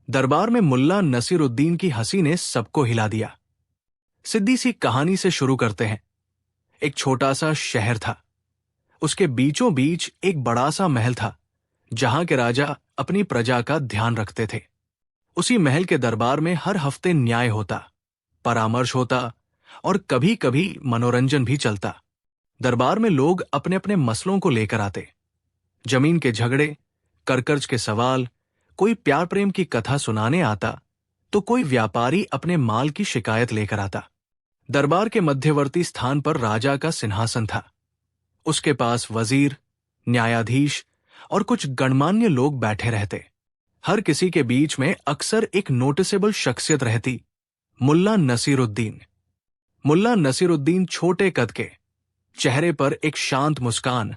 दरबार में मुल्ला नसीरुद्दीन की हंसी ने सबको हिला दिया। सीधी सी कहानी से शुरू करते हैं। एक छोटा सा शहर था। उसके बीचों बीच एक बड़ा सा महल था, जहां के राजा अपनी प्रजा का ध्यान रखते थे। उसी महल के दरबार में हर हफ्ते न्याय होता, परामर्श होता और कभी कभी मनोरंजन भी चलता। दरबार में लोग अपने अपने मसलों को लेकर आते। जमीन के झगड़े, करकर्ज के सवाल, कोई प्यार प्रेम की कथा सुनाने आता, तो कोई व्यापारी अपने माल की शिकायत लेकर आता। दरबार के मध्यवर्ती स्थान पर राजा का सिंहासन था। उसके पास वजीर, न्यायाधीश और कुछ गणमान्य लोग बैठे रहते। हर किसी के बीच में अक्सर एक नोटिसेबल शख्सियत रहती, मुल्ला नसीरुद्दीन। मुल्ला नसीरुद्दीन छोटे कद के, चेहरे पर एक शांत मुस्कान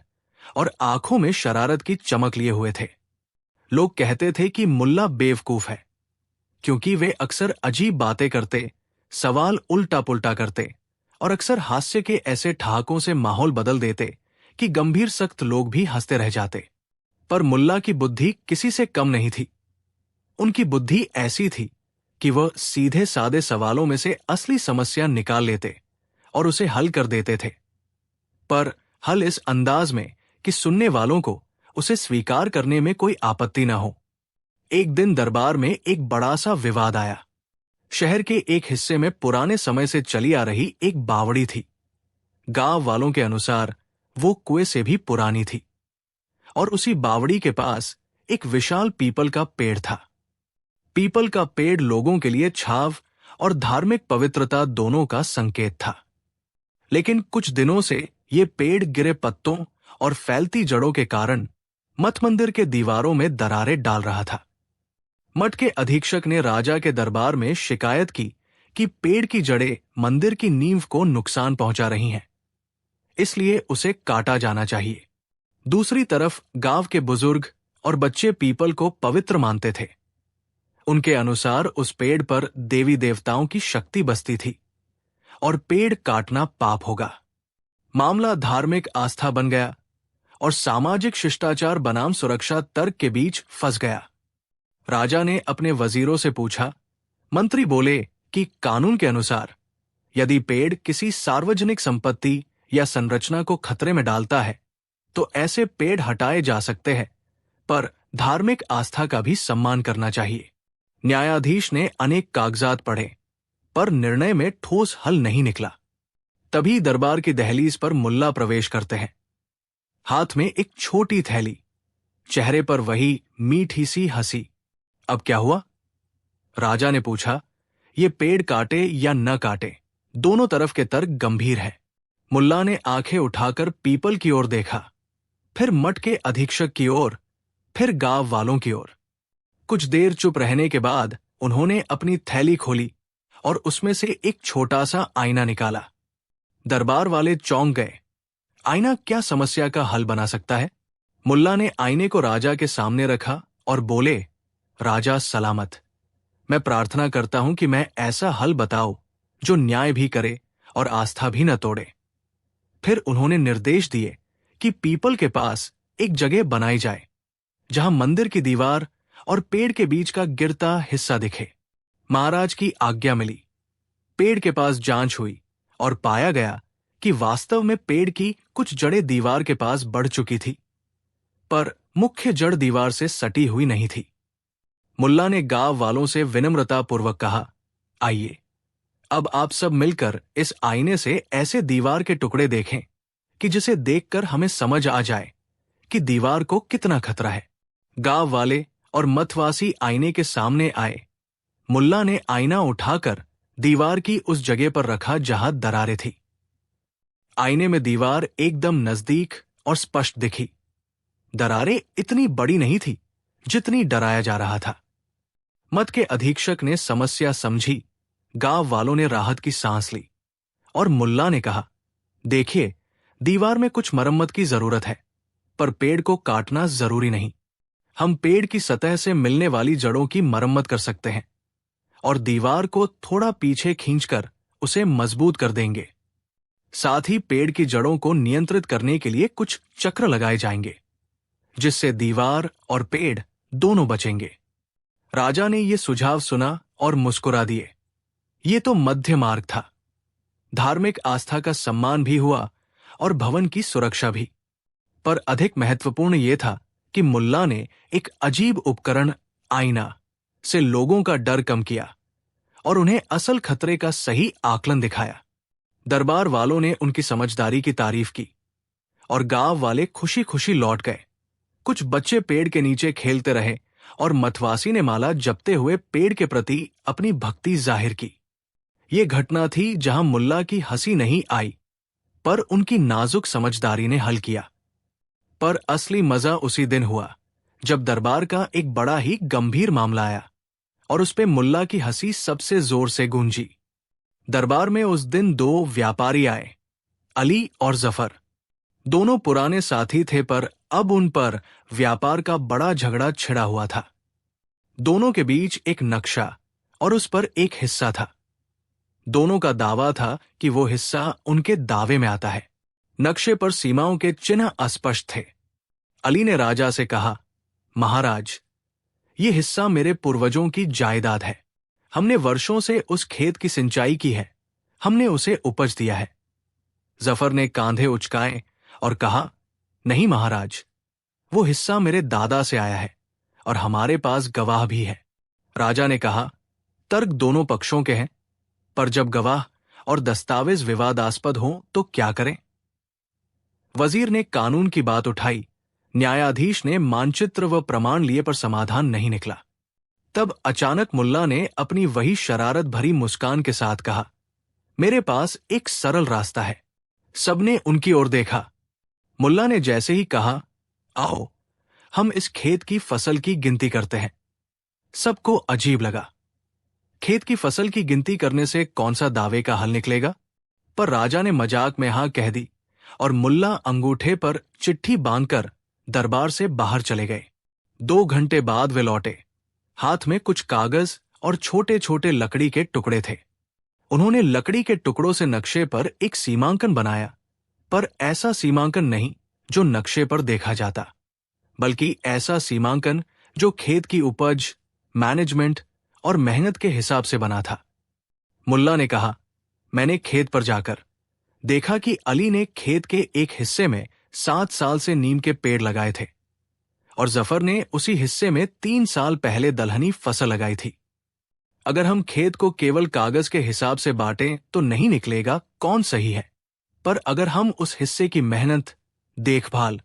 और आंखों में शरारत की चमक लिए हुए थे। लोग कहते थे कि मुल्ला बेवकूफ है, क्योंकि वे अक्सर अजीब बातें करते, सवाल उल्टा पुल्टा करते और अक्सर हास्य के ऐसे ठहाकों से माहौल बदल देते कि गंभीर सख्त लोग भी हंसते रह जाते। पर मुल्ला की बुद्धि किसी से कम नहीं थी। उनकी बुद्धि ऐसी थी कि वह सीधे सादे सवालों में से असली समस्या निकाल लेते और उसे हल कर देते थे। पर हल इस अंदाज में कि सुनने वालों को उसे स्वीकार करने में कोई आपत्ति न हो। एक दिन दरबार में एक बड़ा सा विवाद आया। शहर के एक हिस्से में पुराने समय से चली आ रही एक बावड़ी थी। गांव वालों के अनुसार वो कुएं से भी पुरानी थी और उसी बावड़ी के पास एक विशाल पीपल का पेड़ था। पीपल का पेड़ लोगों के लिए छाव और धार्मिक पवित्रता दोनों का संकेत था। लेकिन कुछ दिनों से ये पेड़ गिरे पत्तों और फैलती जड़ों के कारण मठ मंदिर के दीवारों में दरारें डाल रहा था। मठ के अधीक्षक ने राजा के दरबार में शिकायत की कि पेड़ की जड़ें मंदिर की नींव को नुकसान पहुंचा रही हैं, इसलिए उसे काटा जाना चाहिए। दूसरी तरफ गांव के बुजुर्ग और बच्चे पीपल को पवित्र मानते थे। उनके अनुसार उस पेड़ पर देवी देवताओं की शक्ति बसती थी और पेड़ काटना पाप होगा। मामला धार्मिक आस्था बन गया और सामाजिक शिष्टाचार बनाम सुरक्षा तर्क के बीच फंस गया। राजा ने अपने वजीरों से पूछा। मंत्री बोले कि कानून के अनुसार यदि पेड़ किसी सार्वजनिक संपत्ति या संरचना को खतरे में डालता है तो ऐसे पेड़ हटाए जा सकते हैं, पर धार्मिक आस्था का भी सम्मान करना चाहिए। न्यायाधीश ने अनेक कागजात पढ़े, पर निर्णय में ठोस हल नहीं निकला। तभी दरबार की दहलीज पर मुल्ला प्रवेश करते हैं। हाथ में एक छोटी थैली, चेहरे पर वही मीठी सी हंसी। अब क्या हुआ? राजा ने पूछा। ये पेड़ काटे या न काटे, दोनों तरफ के तर्क गंभीर है। मुल्ला ने आंखें उठाकर पीपल की ओर देखा, फिर मठ के अधीक्षक की ओर, फिर गांव वालों की ओर। कुछ देर चुप रहने के बाद उन्होंने अपनी थैली खोली और उसमें से एक छोटा सा आईना निकाला। दरबार वाले चौंक गए। आईना क्या समस्या का हल बना सकता है? मुल्ला ने आईने को राजा के सामने रखा और बोले, राजा सलामत। मैं प्रार्थना करता हूं कि मैं ऐसा हल बताओ जो न्याय भी करे और आस्था भी न तोड़े। फिर उन्होंने निर्देश दिए कि पीपल के पास एक जगह बनाई जाए जहां मंदिर की दीवार और पेड़ के बीच का गिरता हिस्सा दिखे। महाराज की आज्ञा मिली। पेड़ के पास जांच हुई और पाया गया कि वास्तव में पेड़ की कुछ जड़ें दीवार के पास बढ़ चुकी थी, पर मुख्य जड़ दीवार से सटी हुई नहीं थी। मुल्ला ने गांव वालों से विनम्रतापूर्वक कहा, आइए अब आप सब मिलकर इस आईने से ऐसे दीवार के टुकड़े देखें कि जिसे देखकर हमें समझ आ जाए कि दीवार को कितना खतरा है। गांव वाले और मतवासी आईने के सामने आए। मुल्ला ने आईना उठाकर दीवार की उस जगह पर रखा जहां दरारें थी। आईने में दीवार एकदम नजदीक और स्पष्ट दिखी। दरारें इतनी बड़ी नहीं थी जितनी डराया जा रहा था। मठ के अधीक्षक ने समस्या समझी। गांव वालों ने राहत की सांस ली और मुल्ला ने कहा, देखिए, दीवार में कुछ मरम्मत की जरूरत है, पर पेड़ को काटना जरूरी नहीं। हम पेड़ की सतह से मिलने वाली जड़ों की मरम्मत कर सकते हैं और दीवार को थोड़ा पीछे खींचकर उसे मजबूत कर देंगे। साथ ही पेड़ की जड़ों को नियंत्रित करने के लिए कुछ चक्र लगाए जाएंगे, जिससे दीवार और पेड़ दोनों बचेंगे। राजा ने ये सुझाव सुना और मुस्कुरा दिए। ये तो मध्य मार्ग था। धार्मिक आस्था का सम्मान भी हुआ और भवन की सुरक्षा भी। पर अधिक महत्वपूर्ण यह था कि मुल्ला ने एक अजीब उपकरण, आईना, से लोगों का डर कम किया और उन्हें असल खतरे का सही आकलन दिखाया। दरबार वालों ने उनकी समझदारी की तारीफ की और गांव वाले खुशी खुशी लौट गए। कुछ बच्चे पेड़ के नीचे खेलते रहे और मतवासी ने माला जपते हुए पेड़ के प्रति अपनी भक्ति जाहिर की। ये घटना थी जहां मुल्ला की हंसी नहीं आई, पर उनकी नाजुक समझदारी ने हल किया। पर असली मजा उसी दिन हुआ जब दरबार का एक बड़ा ही गंभीर मामला आया और उस पे मुल्ला की हंसी सबसे जोर से गूंजी। दरबार में उस दिन दो व्यापारी आए, अली और जफर। दोनों पुराने साथी थे, पर अब उन पर व्यापार का बड़ा झगड़ा छिड़ा हुआ था। दोनों के बीच एक नक्शा और उस पर एक हिस्सा था। दोनों का दावा था कि वो हिस्सा उनके दावे में आता है। नक्शे पर सीमाओं के चिन्ह अस्पष्ट थे। अली ने राजा से कहा, महाराज, ये हिस्सा मेरे पूर्वजों की जायदाद है। हमने वर्षों से उस खेत की सिंचाई की है, हमने उसे उपज दिया है। जफर ने कांधे उचकाए और कहा, नहीं महाराज, वो हिस्सा मेरे दादा से आया है और हमारे पास गवाह भी है। राजा ने कहा, तर्क दोनों पक्षों के हैं, पर जब गवाह और दस्तावेज विवादास्पद हों तो क्या करें? वजीर ने कानून की बात उठाई। न्यायाधीश ने मानचित्र व प्रमाण लिए, पर समाधान नहीं निकला। तब अचानक मुल्ला ने अपनी वही शरारत भरी मुस्कान के साथ कहा, मेरे पास एक सरल रास्ता है। सबने उनकी ओर देखा। मुल्ला ने जैसे ही कहा, आओ हम इस खेत की फसल की गिनती करते हैं, सबको अजीब लगा। खेत की फसल की गिनती करने से कौन सा दावे का हल निकलेगा? पर राजा ने मजाक में हां कह दी और मुल्ला अंगूठे पर चिट्ठी बांधकर दरबार से बाहर चले गए। 2 घंटे बाद वे लौटे। हाथ में कुछ कागज और छोटे छोटे लकड़ी के टुकड़े थे। उन्होंने लकड़ी के टुकड़ों से नक्शे पर एक सीमांकन बनाया, पर ऐसा सीमांकन नहीं जो नक्शे पर देखा जाता, बल्कि ऐसा सीमांकन जो खेत की उपज, मैनेजमेंट और मेहनत के हिसाब से बना था। मुल्ला ने कहा, मैंने खेत पर जाकर देखा कि अली ने खेत के एक हिस्से में 7 साल से नीम के पेड़ लगाए थे और जफर ने उसी हिस्से में 3 साल पहले दलहनी फसल लगाई थी। अगर हम खेत को केवल कागज के हिसाब से बांटें तो नहीं निकलेगा कौन सही है, पर अगर हम उस हिस्से की मेहनत, देखभाल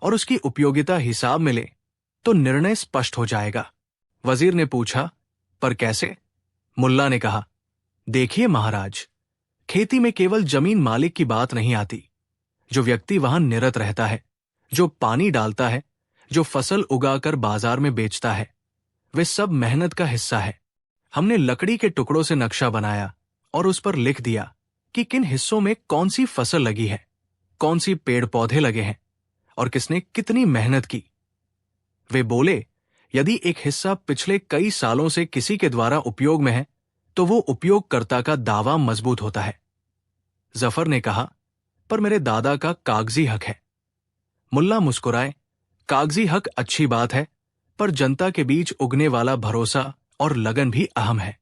और उसकी उपयोगिता हिसाब में लें तो निर्णय स्पष्ट हो जाएगा। वजीर ने पूछा, पर कैसे? मुल्ला ने कहा, देखिए महाराज, खेती में केवल जमीन मालिक की बात नहीं आती। जो व्यक्ति वहां निरत रहता है, जो पानी डालता है, जो फसल उगाकर बाजार में बेचता है, वे सब मेहनत का हिस्सा है। हमने लकड़ी के टुकड़ों से नक्शा बनाया और उस पर लिख दिया कि किन हिस्सों में कौन सी फसल लगी है, कौन सी पेड़ पौधे लगे हैं और किसने कितनी मेहनत की। वे बोले, यदि एक हिस्सा पिछले कई सालों से किसी के द्वारा उपयोग में है तो वो उपयोगकर्ता का दावा मजबूत होता है। जफर ने कहा, पर मेरे दादा का कागजी हक है। मुल्ला मुस्कुराए, कागजी हक अच्छी बात है, पर जनता के बीच उगने वाला भरोसा और लगन भी अहम है।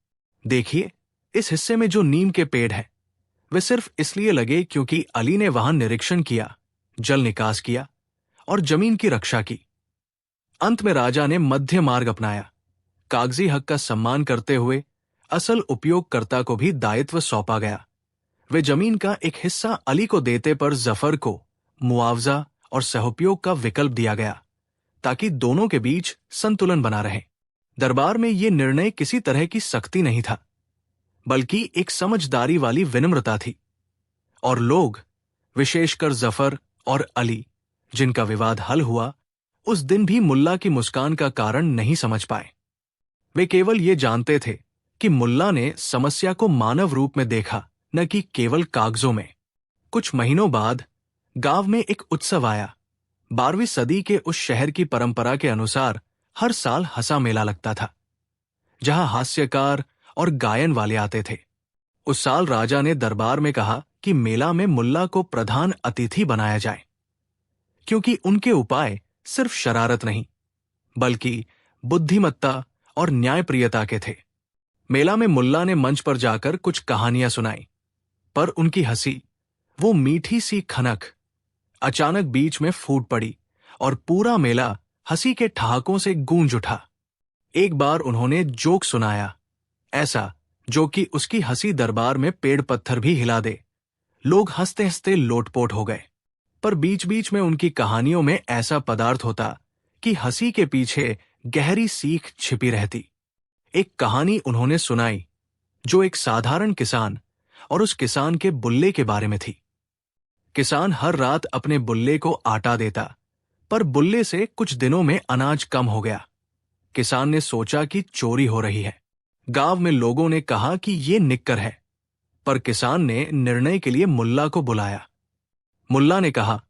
देखिए, इस हिस्से में जो नीम के पेड़ हैं, वे सिर्फ इसलिए लगे क्योंकि अली ने वहां निरीक्षण किया, जल निकास किया और जमीन की रक्षा की। अंत में राजा ने मध्य मार्ग अपनाया। कागजी हक का सम्मान करते हुए असल उपयोगकर्ता को भी दायित्व सौंपा गया। वे जमीन का एक हिस्सा अली को देते, पर जफर को मुआवजा और सहोपयोग का विकल्प दिया गया ताकि दोनों के बीच संतुलन बना रहे। दरबार में यह निर्णय किसी तरह की सख्ती नहीं था, बल्कि एक समझदारी वाली विनम्रता थी। और लोग, विशेषकर जफर और अली, जिनका विवाद हल हुआ, उस दिन भी मुल्ला की मुस्कान का कारण नहीं समझ पाए। वे केवल ये जानते थे कि मुल्ला ने समस्या को मानव रूप में देखा, न कि केवल कागजों में। कुछ महीनों बाद गांव में एक उत्सव आया। 12वीं सदी के उस शहर की परंपरा के अनुसार हर साल हंसा मेला लगता था, जहां हास्यकार और गायन वाले आते थे। उस साल राजा ने दरबार में कहा कि मेला में मुल्ला को प्रधान अतिथि बनाया जाए, क्योंकि उनके उपाय सिर्फ शरारत नहीं, बल्कि बुद्धिमत्ता और न्यायप्रियता के थे। मेला में मुल्ला ने मंच पर जाकर कुछ कहानियां सुनाई, पर उनकी हंसी, वो मीठी सी खनक, अचानक बीच में फूट पड़ी और पूरा मेला हंसी के ठहाकों से गूंज उठा। एक बार उन्होंने जोक सुनाया, ऐसा जो कि उसकी हंसी दरबार में पेड़ पत्थर भी हिला दे। लोग हंसते हंसते लोटपोट हो गए। पर बीच बीच में उनकी कहानियों में ऐसा पदार्थ होता कि हंसी के पीछे गहरी सीख छिपी रहती। एक कहानी उन्होंने सुनाई जो एक साधारण किसान और उस किसान के बुल्ले के बारे में थी। किसान हर रात अपने बुल्ले को आटा देता, पर बुल्ले से कुछ दिनों में अनाज कम हो गया। किसान ने सोचा कि चोरी हो रही है। गांव में लोगों ने कहा कि ये निक्कर है, पर किसान ने निर्णय के लिए मुल्ला को बुलाया। मुल्ला ने कहा,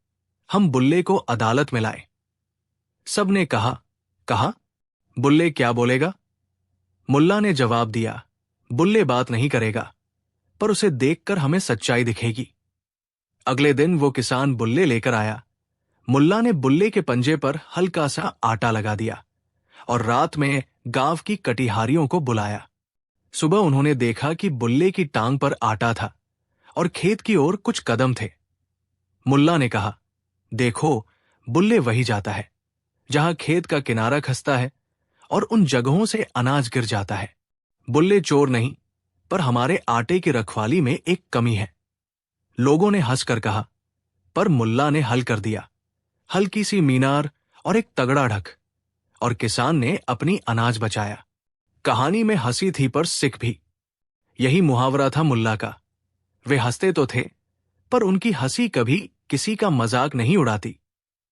हम बुल्ले को अदालत में लाए। सब ने कहा, बुल्ले क्या बोलेगा? मुल्ला ने जवाब दिया, बुल्ले बात नहीं करेगा, पर उसे देखकर हमें सच्चाई दिखेगी। अगले दिन वो किसान बुल्ले लेकर आया। मुल्ला ने बुल्ले के पंजे पर हल्का सा आटा लगा दिया और रात में गांव की कटिहारियों को बुलाया। सुबह उन्होंने देखा कि बुल्ले की टांग पर आटा था और खेत की ओर कुछ कदम थे। मुल्ला ने कहा, देखो, बुल्ले वही जाता है जहां खेत का किनारा खसता है और उन जगहों से अनाज गिर जाता है। बुल्ले चोर नहीं, पर हमारे आटे की रखवाली में एक कमी है। लोगों ने हंसकर कहा, पर मुल्ला ने हल कर दिया, हल्की सी मीनार और एक तगड़ा ढक, और किसान ने अपनी अनाज बचाया। कहानी में हंसी थी पर सिख भी। यही मुहावरा था मुल्ला का। वे हंसते तो थे, पर उनकी हंसी कभी किसी का मजाक नहीं उड़ाती।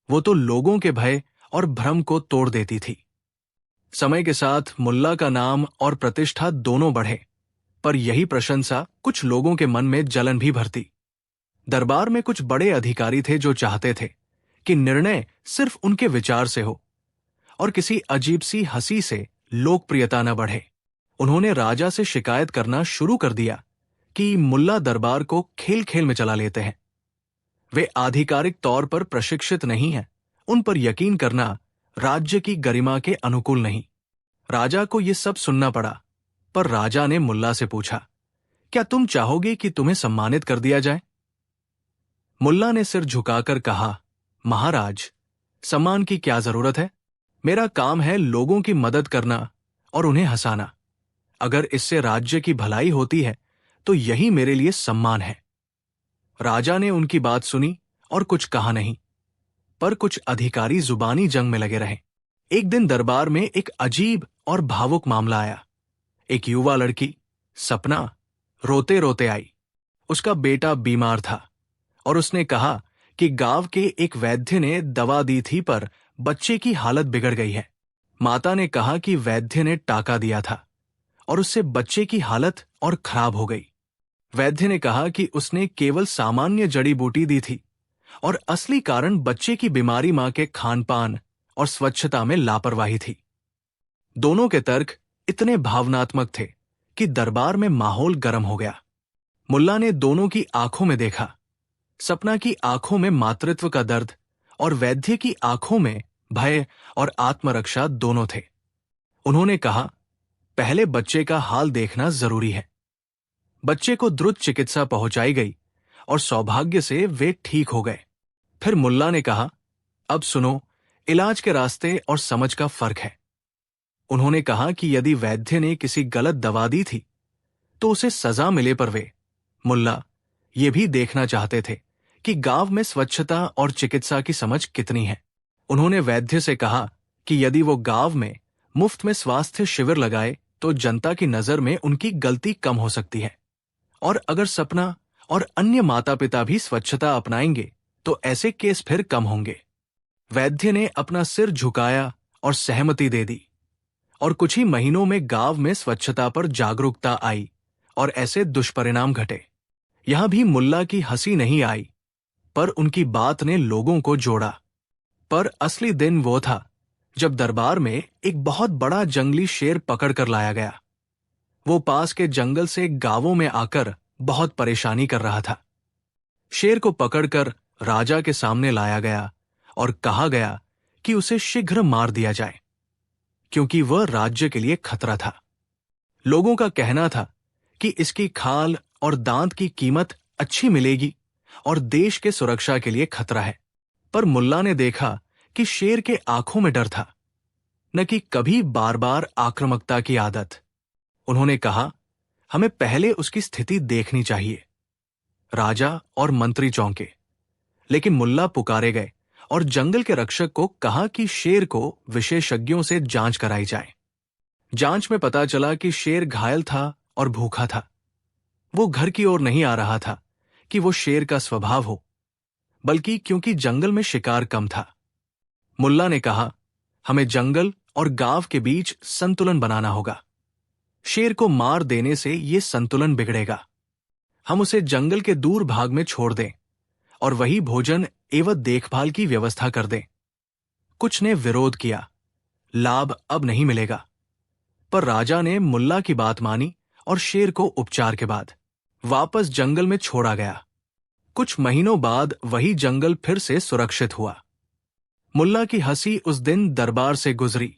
वो तो लोगों के भय और भ्रम को तोड़ देती थी। समय के साथ मुल्ला का नाम और प्रतिष्ठा दोनों बढ़े, पर यही प्रशंसा कुछ लोगों के मन में जलन भी भरती। दरबार में कुछ बड़े अधिकारी थे जो चाहते थे कि निर्णय सिर्फ उनके विचार से हो और किसी अजीब सी हंसी से लोकप्रियता न बढ़े। उन्होंने राजा से शिकायत करना शुरू कर दिया कि मुल्ला दरबार को खेल खेल में चला लेते हैं। वे आधिकारिक तौर पर प्रशिक्षित नहीं हैं। उन पर यकीन करना राज्य की गरिमा के अनुकूल नहीं। राजा को यह सब सुनना पड़ा, पर राजा ने मुल्ला से पूछा, क्या तुम चाहोगे कि तुम्हें सम्मानित कर दिया जाए? मुल्ला ने सिर झुकाकर कहा, महाराज, सम्मान की क्या जरूरत है? मेरा काम है लोगों की मदद करना और उन्हें हंसाना। अगर इससे राज्य की भलाई होती है तो यही मेरे लिए सम्मान है। राजा ने उनकी बात सुनी और कुछ कहा नहीं, पर कुछ अधिकारी जुबानी जंग में लगे रहे। एक दिन दरबार में एक अजीब और भावुक मामला आया। एक युवा लड़की, सपना, रोते रोते आई। उसका बेटा बीमार था और उसने कहा कि गांव के एक वैद्य ने दवा दी थी, पर बच्चे की हालत बिगड़ गई है। माता ने कहा कि वैद्य ने टाका दिया था और उससे बच्चे की हालत और खराब हो गई। वैद्य ने कहा कि उसने केवल सामान्य जड़ी बूटी दी थी और असली कारण बच्चे की बीमारी मां के खानपान और स्वच्छता में लापरवाही थी। दोनों के तर्क इतने भावनात्मक थे कि दरबार में माहौल गर्म हो गया। मुल्ला ने दोनों की आंखों में देखा। सपना की आंखों में मातृत्व का दर्द और वैद्य की आंखों में भय और आत्मरक्षा दोनों थे। उन्होंने कहा, पहले बच्चे का हाल देखना जरूरी है। बच्चे को द्रुत चिकित्सा पहुंचाई गई और सौभाग्य से वे ठीक हो गए। फिर मुल्ला ने कहा, अब सुनो, इलाज के रास्ते और समझ का फर्क है। उन्होंने कहा कि यदि वैद्य ने किसी गलत दवा दी थी तो उसे सजा मिले, पर वे, मुल्ला, ये भी देखना चाहते थे कि गांव में स्वच्छता और चिकित्सा की समझ कितनी है। उन्होंने वैद्य से कहा कि यदि वो गांव में मुफ्त में स्वास्थ्य शिविर लगाए तो जनता की नजर में उनकी गलती कम हो सकती है, और अगर सपना और अन्य माता पिता भी स्वच्छता अपनाएंगे तो ऐसे केस फिर कम होंगे। वैद्य ने अपना सिर झुकाया और सहमति दे दी, और कुछ ही महीनों में गांव में स्वच्छता पर जागरूकता आई और ऐसे दुष्परिणाम घटे। यहां भी मुल्ला की हंसी नहीं आई, पर उनकी बात ने लोगों को जोड़ा। पर असली दिन वो था जब दरबार में एक बहुत बड़ा जंगली शेर पकड़कर लाया गया। वो पास के जंगल से गांवों में आकर बहुत परेशानी कर रहा था। शेर को पकड़कर राजा के सामने लाया गया और कहा गया कि उसे शीघ्र मार दिया जाए। क्योंकि वह राज्य के लिए खतरा था। लोगों का कहना था कि इसकी खाल और दांत की कीमत अच्छी मिलेगी और देश के सुरक्षा के लिए खतरा है। पर मुल्ला ने देखा कि शेर के आंखों में डर था, न कि कभी बार बार आक्रामकता की आदत। उन्होंने कहा, हमें पहले उसकी स्थिति देखनी चाहिए। राजा और मंत्री चौंके, लेकिन मुल्ला पुकारे गए और जंगल के रक्षक को कहा कि शेर को विशेषज्ञों से जांच कराई जाए। जांच में पता चला कि शेर घायल था और भूखा था। वो घर की ओर नहीं आ रहा था कि वो शेर का स्वभाव हो, बल्कि क्योंकि जंगल में शिकार कम था। मुल्ला ने कहा, हमें जंगल और गांव के बीच संतुलन बनाना होगा। शेर को मार देने से ये संतुलन बिगड़ेगा। हम उसे जंगल के दूर भाग में छोड़ दें और वही भोजन एवं देखभाल की व्यवस्था कर दें। कुछ ने विरोध किया, लाभ अब नहीं मिलेगा। पर राजा ने मुल्ला की बात मानी और शेर को उपचार के बाद वापस जंगल में छोड़ा गया। कुछ महीनों बाद वही जंगल फिर से सुरक्षित हुआ। मुल्ला की हंसी उस दिन दरबार से गुजरी।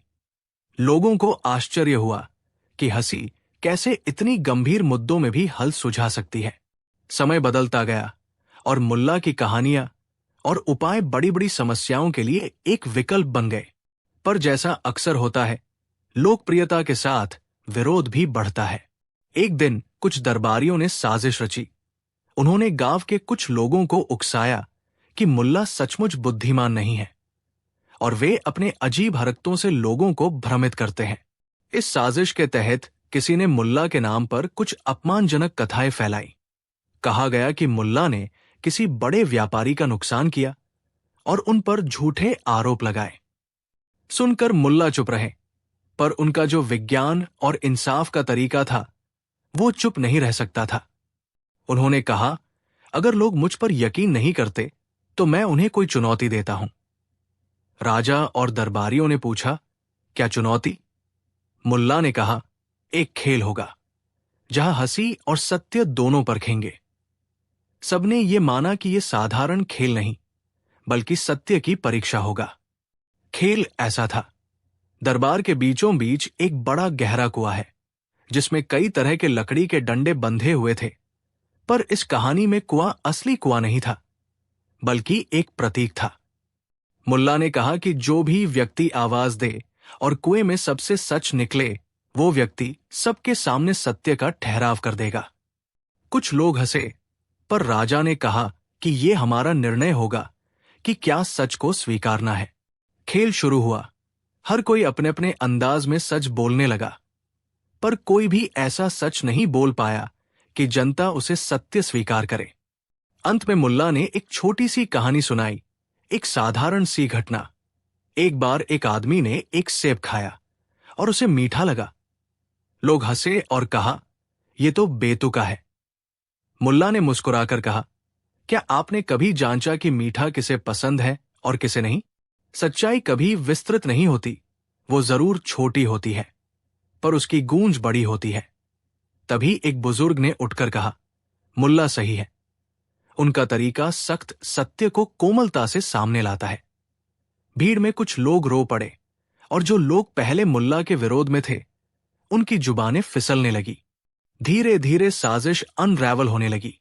लोगों को आश्चर्य हुआ कि हंसी कैसे इतनी गंभीर मुद्दों में भी हल सुझा सकती है। समय बदलता गया और मुल्ला की कहानियां और उपाय बड़ी बड़ी समस्याओं के लिए एक विकल्प बन गए। पर जैसा अक्सर होता है, लोकप्रियता के साथ विरोध भी बढ़ता है। एक दिन कुछ दरबारियों ने साजिश रची। उन्होंने गांव के कुछ लोगों को उकसाया कि मुल्ला सचमुच बुद्धिमान नहीं है और वे अपने अजीब हरकतों से लोगों को भ्रमित करते हैं। इस साजिश के तहत किसी ने मुल्ला के नाम पर कुछ अपमानजनक कथाएं फैलाई। कहा गया कि मुल्ला ने किसी बड़े व्यापारी का नुकसान किया और उन पर झूठे आरोप लगाए। सुनकर मुल्ला चुप रहे, पर उनका जो विज्ञान और इंसाफ का तरीका था, वो चुप नहीं रह सकता था। उन्होंने कहा, अगर लोग मुझ पर यकीन नहीं करते तो मैं उन्हें कोई चुनौती देता हूं। राजा और दरबारियों ने पूछा, क्या चुनौती? मुल्ला ने कहा, एक खेल होगा जहां हंसी और सत्य दोनों परखेंगे। सबने ये माना कि ये साधारण खेल नहीं, बल्कि सत्य की परीक्षा होगा। खेल ऐसा था, दरबार के बीचों बीच एक बड़ा गहरा कुआं है, जिसमें कई तरह के लकड़ी के डंडे बंधे हुए थे। पर इस कहानी में कुआं असली कुआं नहीं था, बल्कि एक प्रतीक था। मुल्ला ने कहा कि जो भी व्यक्ति आवाज दे और कुएं में सबसे सच निकले, वो व्यक्ति सबके सामने सत्य का ठहराव कर देगा। कुछ लोग हंसे, पर राजा ने कहा कि ये हमारा निर्णय होगा कि क्या सच को स्वीकारना है। खेल शुरू हुआ। हर कोई अपने अपने अंदाज में सच बोलने लगा, पर कोई भी ऐसा सच नहीं बोल पाया कि जनता उसे सत्य स्वीकार करे। अंत में मुल्ला ने एक छोटी सी कहानी सुनाई, एक साधारण सी घटना। एक बार एक आदमी ने एक सेब खाया और उसे मीठा लगा। लोग हंसे और कहा, यह तो बेतुका है। मुल्ला ने मुस्कुराकर कहा, क्या आपने कभी जांचा कि मीठा किसे पसंद है और किसे नहीं? सच्चाई कभी विस्तृत नहीं होती, वो जरूर छोटी होती है, पर उसकी गूंज बड़ी होती है। तभी एक बुजुर्ग ने उठकर कहा, मुल्ला सही है। उनका तरीका सख्त सत्य को कोमलता से सामने लाता है। भीड़ में कुछ लोग रो पड़े और जो लोग पहले मुल्ला के विरोध में थे, उनकी जुबानें फिसलने लगी। धीरे धीरे साजिश अनरैवल होने लगी।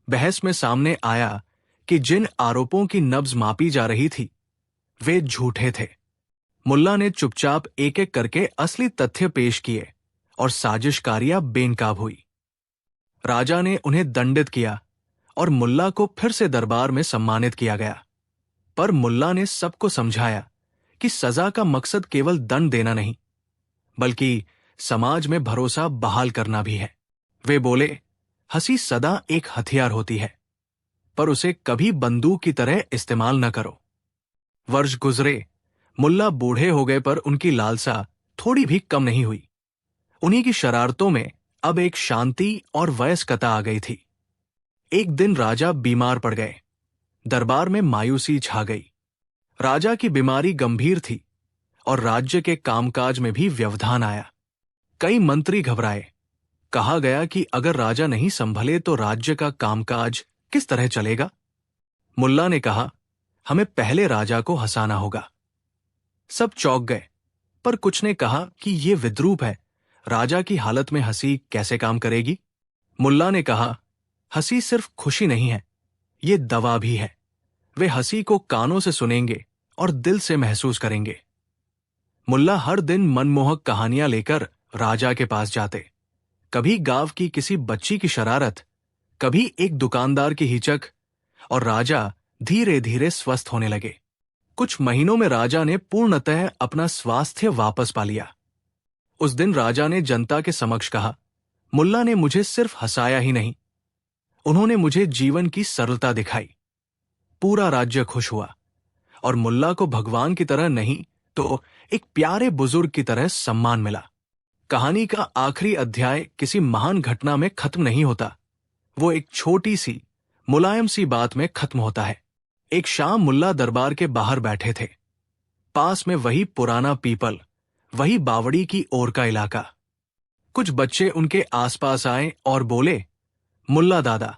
बहस में सामने आया कि जिन आरोपों की नब्ज मापी जा रही थी, वे झूठे थे। मुल्ला ने चुपचाप एक एक करके असली तथ्य पेश किए और साजिशकारियां बेनकाब हुई। राजा ने उन्हें दंडित किया और मुल्ला को फिर से दरबार में सम्मानित किया गया। पर मुल्ला ने सबको समझाया कि सजा का मकसद केवल दंड देना नहीं, बल्कि समाज में भरोसा बहाल करना भी है। वे बोले, हंसी सदा एक हथियार होती है, पर उसे कभी बंदूक की तरह इस्तेमाल न करो। वर्ष गुजरे, मुल्ला बूढ़े हो गए, पर उनकी लालसा थोड़ी भी कम नहीं हुई। उन्हीं की शरारतों में अब एक शांति और वयस्कता आ गई थी। एक दिन राजा बीमार पड़ गए। दरबार में मायूसी छा गई। राजा की बीमारी गंभीर थी और राज्य के कामकाज में भी व्यवधान आया। कई मंत्री घबराए। कहा गया कि अगर राजा नहीं संभले तो राज्य का कामकाज किस तरह चलेगा? मुल्ला ने कहा, हमें पहले राजा को हंसाना होगा। सब चौंक गए, पर कुछ ने कहा कि ये विद्रूप है, राजा की हालत में हंसी कैसे काम करेगी। मुल्ला ने कहा, हंसी सिर्फ खुशी नहीं है, ये दवा भी है। वे हंसी को कानों से सुनेंगे और दिल से महसूस करेंगे। मुल्ला हर दिन मनमोहक कहानियां लेकर राजा के पास जाते। कभी गांव की किसी बच्ची की शरारत, कभी एक दुकानदार की हिचक, और राजा धीरे धीरे स्वस्थ होने लगे। कुछ महीनों में राजा ने पूर्णतः अपना स्वास्थ्य वापस पा लिया। उस दिन राजा ने जनता के समक्ष कहा, मुल्ला ने मुझे सिर्फ हंसाया ही नहीं, उन्होंने मुझे जीवन की सरलता दिखाई। पूरा राज्य खुश हुआ और मुल्ला को भगवान की तरह नहीं तो एक प्यारे बुजुर्ग की तरह सम्मान मिला। कहानी का आखिरी अध्याय किसी महान घटना में खत्म नहीं होता, वो एक छोटी सी मुलायम सी बात में खत्म होता है। एक शाम मुल्ला दरबार के बाहर बैठे थे। पास में वही पुराना पीपल, वही बावड़ी की ओर का इलाका। कुछ बच्चे उनके आसपास आए और बोले, मुल्ला दादा,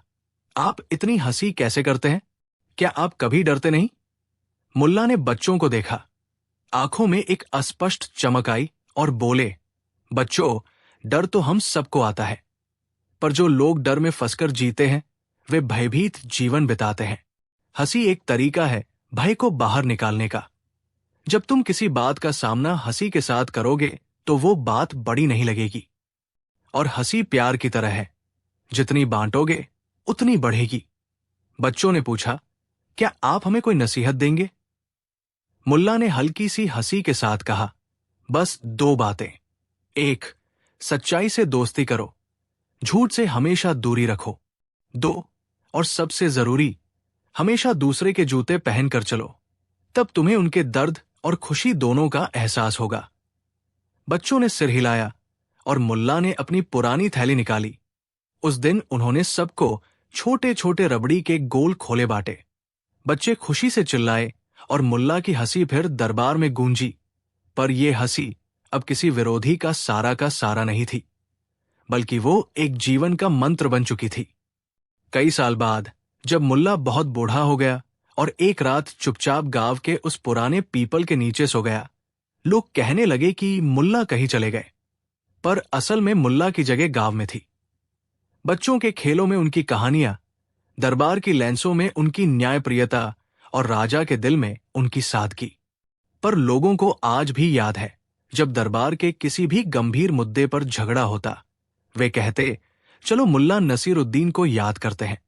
आप इतनी हंसी कैसे करते हैं? क्या आप कभी डरते नहीं? मुल्ला ने बच्चों को देखा, आंखों में एक अस्पष्ट चमक आई और बोले, बच्चों, डर तो हम सबको आता है, पर जो लोग डर में फंसकर जीते हैं वे भयभीत जीवन बिताते हैं। हंसी एक तरीका है भय को बाहर निकालने का। जब तुम किसी बात का सामना हंसी के साथ करोगे तो वो बात बड़ी नहीं लगेगी। और हंसी प्यार की तरह है, जितनी बांटोगे उतनी बढ़ेगी। बच्चों ने पूछा, क्या आप हमें कोई नसीहत देंगे? मुल्ला ने हल्की सी हंसी के साथ कहा, बस 2 बातें। 1, सच्चाई से दोस्ती करो, झूठ से हमेशा दूरी रखो। 2, और सबसे जरूरी, हमेशा दूसरे के जूते पहनकर चलो, तब तुम्हें उनके दर्द और खुशी दोनों का एहसास होगा। बच्चों ने सिर हिलाया और मुल्ला ने अपनी पुरानी थैली निकाली। उस दिन उन्होंने सबको छोटे छोटे रबड़ी के गोल खोले बांटे। बच्चे खुशी से चिल्लाए और मुल्ला की हंसी फिर दरबार में गूंजी। पर यह हंसी अब किसी विरोधी का सारा नहीं थी, बल्कि वो एक जीवन का मंत्र बन चुकी थी। कई साल बाद जब मुल्ला बहुत बूढ़ा हो गया और एक रात चुपचाप गांव के उस पुराने पीपल के नीचे सो गया, लोग कहने लगे कि मुल्ला कहीं चले गए, पर असल में मुल्ला की जगह गांव में थी। बच्चों के खेलों में उनकी कहानियां, दरबार की लैंसों में उनकी न्यायप्रियता और राजा के दिल में उनकी सादगी। पर लोगों को आज भी याद है, जब दरबार के किसी भी गंभीर मुद्दे पर झगड़ा होता, वे कहते, चलो मुल्ला नसीरुद्दीन को याद करते हैं।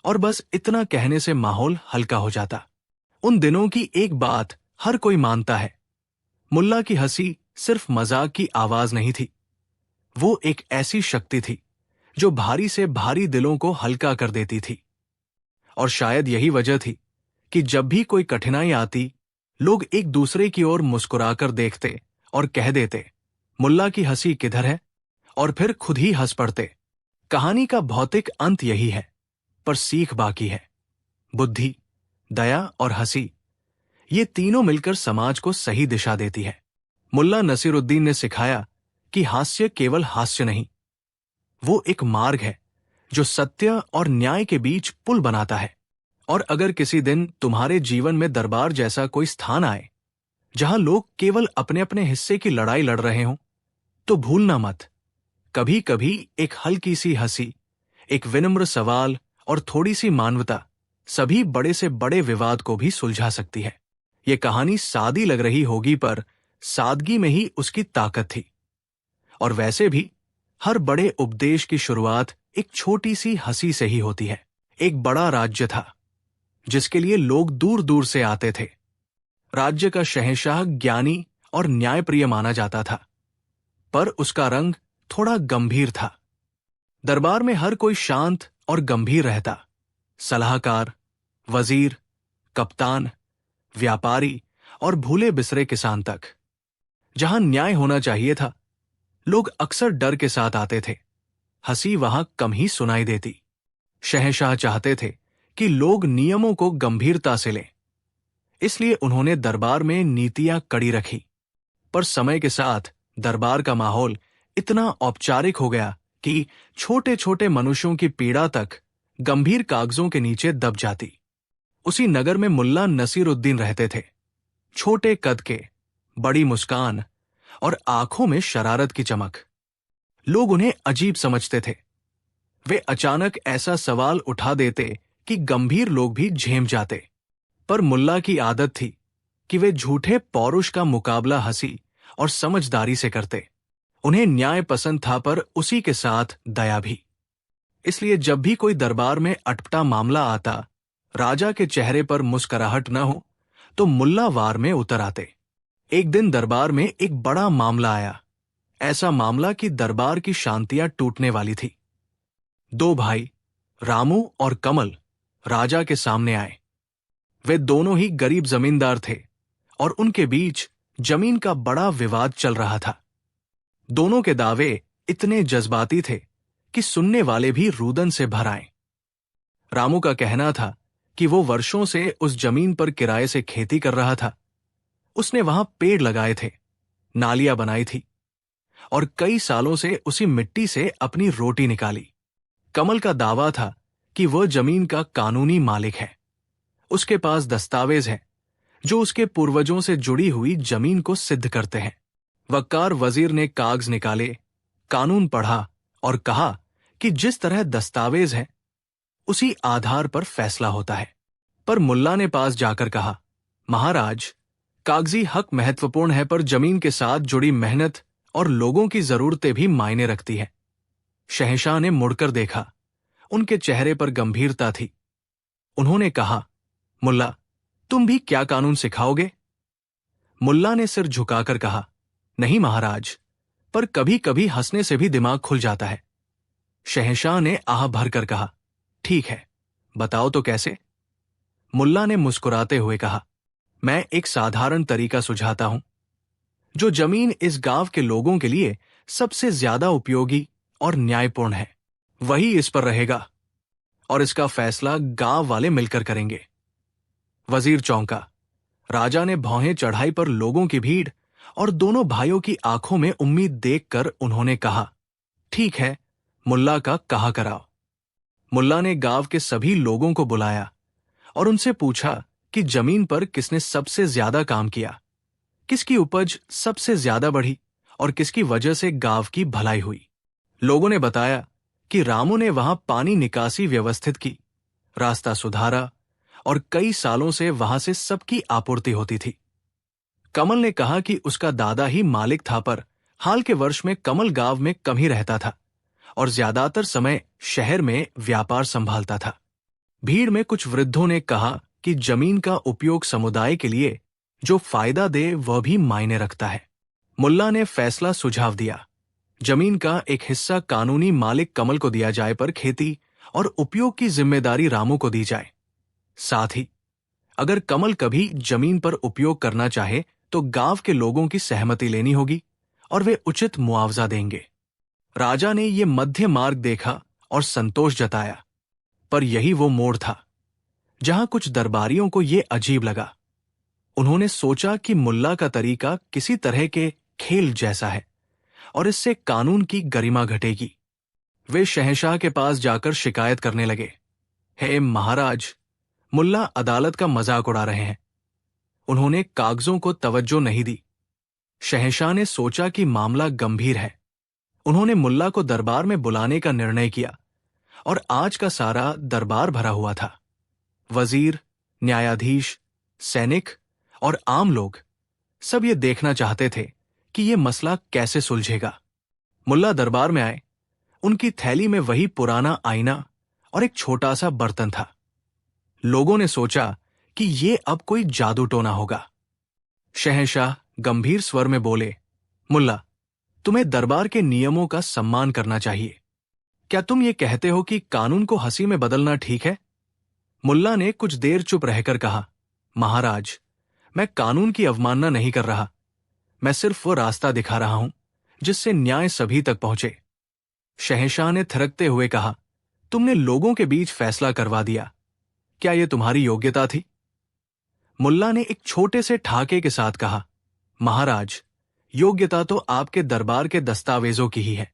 और बस इतना कहने से माहौल हल्का हो जाता। उन दिनों की एक बात हर कोई मानता है, मुल्ला की हंसी सिर्फ मजाक की आवाज नहीं थी, वो एक ऐसी शक्ति थी जो भारी से भारी दिलों को हल्का कर देती थी। और शायद यही वजह थी कि जब भी कोई कठिनाई आती, लोग एक दूसरे की ओर मुस्कुराकर देखते और कह देते, मुल्ला की हंसी किधर है? और फिर खुद ही हंस पड़ते। कहानी का भौतिक अंत यही है, पर सीख बाकी है। बुद्धि, दया और हंसी, ये तीनों मिलकर समाज को सही दिशा देती है। मुल्ला नसीरुद्दीन ने सिखाया कि हास्य केवल हास्य नहीं, वो एक मार्ग है जो सत्य और न्याय के बीच पुल बनाता है। और अगर किसी दिन तुम्हारे जीवन में दरबार जैसा कोई स्थान आए, जहां लोग केवल अपने अपने हिस्से की लड़ाई लड़ रहे हों, तो भूलना मत, कभी कभी एक हल्की सी हंसी, एक विनम्र सवाल और थोड़ी सी मानवता सभी बड़े से बड़े विवाद को भी सुलझा सकती है। ये कहानी सादी लग रही होगी, पर सादगी में ही उसकी ताकत थी। और वैसे भी हर बड़े उपदेश की शुरुआत एक छोटी सी हंसी से ही होती है। एक बड़ा राज्य था जिसके लिए लोग दूर दूर से आते थे। राज्य का शहंशाह ज्ञानी और न्यायप्रिय माना जाता था, पर उसका रंग थोड़ा गंभीर था। दरबार में हर कोई शांत और गंभीर रहता, सलाहकार, वजीर, कप्तान, व्यापारी और भूले बिसरे किसान तक। जहां न्याय होना चाहिए था, लोग अक्सर डर के साथ आते थे, हंसी वहां कम ही सुनाई देती। शहंशाह चाहते थे कि लोग नियमों को गंभीरता से लें, इसलिए उन्होंने दरबार में नीतियां कड़ी रखी। पर समय के साथ दरबार का माहौल इतना औपचारिक हो गया कि छोटे छोटे मनुष्यों की पीड़ा तक गंभीर कागजों के नीचे दब जाती। उसी नगर में मुल्ला नसीरुद्दीन रहते थे। छोटे कद के, बड़ी मुस्कान और आंखों में शरारत की चमक। लोग उन्हें अजीब समझते थे। वे अचानक ऐसा सवाल उठा देते कि गंभीर लोग भी झेम जाते। पर मुल्ला की आदत थी कि वे झूठे पौरुष का मुकाबला हंसी और समझदारी से करते। उन्हें न्याय पसंद था, पर उसी के साथ दया भी। इसलिए जब भी कोई दरबार में अटपटा मामला आता, राजा के चेहरे पर मुस्कुराहट न हो तो मुल्ला वार में उतर आते। एक दिन दरबार में एक बड़ा मामला आया। ऐसा मामला कि दरबार की शांतियां टूटने वाली थी। दो भाई रामू और कमल राजा के सामने आए। वे दोनों ही गरीब जमींदार थे और उनके बीच जमीन का बड़ा विवाद चल रहा था। दोनों के दावे इतने जज्बाती थे कि सुनने वाले भी रुदन से भर आए। रामू का कहना था कि वो वर्षों से उस जमीन पर किराए से खेती कर रहा था। उसने वहां पेड़ लगाए थे, नालियां बनाई थी और कई सालों से उसी मिट्टी से अपनी रोटी निकाली। कमल का दावा था कि वह जमीन का कानूनी मालिक है। उसके पास दस्तावेज हैं जो उसके पूर्वजों से जुड़ी हुई जमीन को सिद्ध करते हैं। वक्कार वजीर ने कागज निकाले, कानून पढ़ा और कहा कि जिस तरह दस्तावेज हैं उसी आधार पर फैसला होता है। पर मुल्ला ने पास जाकर कहा, महाराज, कागजी हक महत्वपूर्ण है, पर जमीन के साथ जुड़ी मेहनत और लोगों की जरूरतें भी मायने रखती हैं। शहंशाह ने मुड़कर देखा। उनके चेहरे पर गंभीरता थी। उन्होंने कहा, मुल्ला, तुम भी क्या कानून सिखाओगे? मुल्ला ने सिर झुकाकर कहा, नहीं महाराज, पर कभी कभी हंसने से भी दिमाग खुल जाता है। शहंशाह ने आह भरकर कहा, ठीक है, बताओ तो कैसे? मुल्ला ने मुस्कुराते हुए कहा, मैं एक साधारण तरीका सुझाता हूं। जो जमीन इस गांव के लोगों के लिए सबसे ज्यादा उपयोगी और न्यायपूर्ण है, वही इस पर रहेगा और इसका फैसला गांव वाले मिलकर करेंगे। वजीर चौंका। राजा ने भौहें चढ़ाई, पर लोगों की भीड़ और दोनों भाइयों की आंखों में उम्मीद देखकर उन्होंने कहा, ठीक है, मुल्ला का कहा कराओ। मुल्ला ने गांव के सभी लोगों को बुलाया और उनसे पूछा कि जमीन पर किसने सबसे ज्यादा काम किया, किसकी उपज सबसे ज्यादा बढ़ी और किसकी वजह से गांव की भलाई हुई। लोगों ने बताया कि रामू ने वहां पानी निकासी व्यवस्थित की, रास्ता सुधारा और कई सालों से वहां से सबकी आपूर्ति होती थी। कमल ने कहा कि उसका दादा ही मालिक था, पर हाल के वर्ष में कमल गांव में कम ही रहता था और ज्यादातर समय शहर में व्यापार संभालता था। भीड़ में कुछ वृद्धों ने कहा कि जमीन का उपयोग समुदाय के लिए जो फायदा दे वह भी मायने रखता है। मुल्ला ने फैसला सुझाव दिया, जमीन का एक हिस्सा कानूनी मालिक कमल को दिया जाए, पर खेती और उपयोग की जिम्मेदारी रामू को दी जाए। साथ ही अगर कमल कभी जमीन पर उपयोग करना चाहे तो गांव के लोगों की सहमति लेनी होगी और वे उचित मुआवजा देंगे। राजा ने यह मध्य मार्ग देखा और संतोष जताया, पर यही वो मोड़ था जहां कुछ दरबारियों को यह अजीब लगा। उन्होंने सोचा कि मुल्ला का तरीका किसी तरह के खेल जैसा है और इससे कानून की गरिमा घटेगी। वे शहंशाह के पास जाकर शिकायत करने लगे, हे महाराज, मुल्ला अदालत का मजाक उड़ा रहे हैं। उन्होंने कागजों को तवज्जो नहीं दी। शहंशाह ने सोचा कि मामला गंभीर है। उन्होंने मुल्ला को दरबार में बुलाने का निर्णय किया और आज का सारा दरबार भरा हुआ था। वजीर, न्यायाधीश, सैनिक और आम लोग सब ये देखना चाहते थे कि ये मसला कैसे सुलझेगा। मुल्ला दरबार में आए। उनकी थैली में वही पुराना आईना और एक छोटा सा बर्तन था। लोगों ने सोचा कि ये अब कोई जादू टोना होगा। शहंशाह गंभीर स्वर में बोले, मुल्ला, तुम्हें दरबार के नियमों का सम्मान करना चाहिए। क्या तुम ये कहते हो कि कानून को हंसी में बदलना ठीक है? मुल्ला ने कुछ देर चुप रहकर कहा, महाराज, मैं कानून की अवमानना नहीं कर रहा। मैं सिर्फ वो रास्ता दिखा रहा हूं जिससे न्याय सभी तक पहुंचे। शहंशाह ने थिरकते हुए कहा, तुमने लोगों के बीच फैसला करवा दिया। क्या यह तुम्हारी योग्यता थी? मुल्ला ने एक छोटे से ठाके के साथ कहा, महाराज, योग्यता तो आपके दरबार के दस्तावेजों की ही है।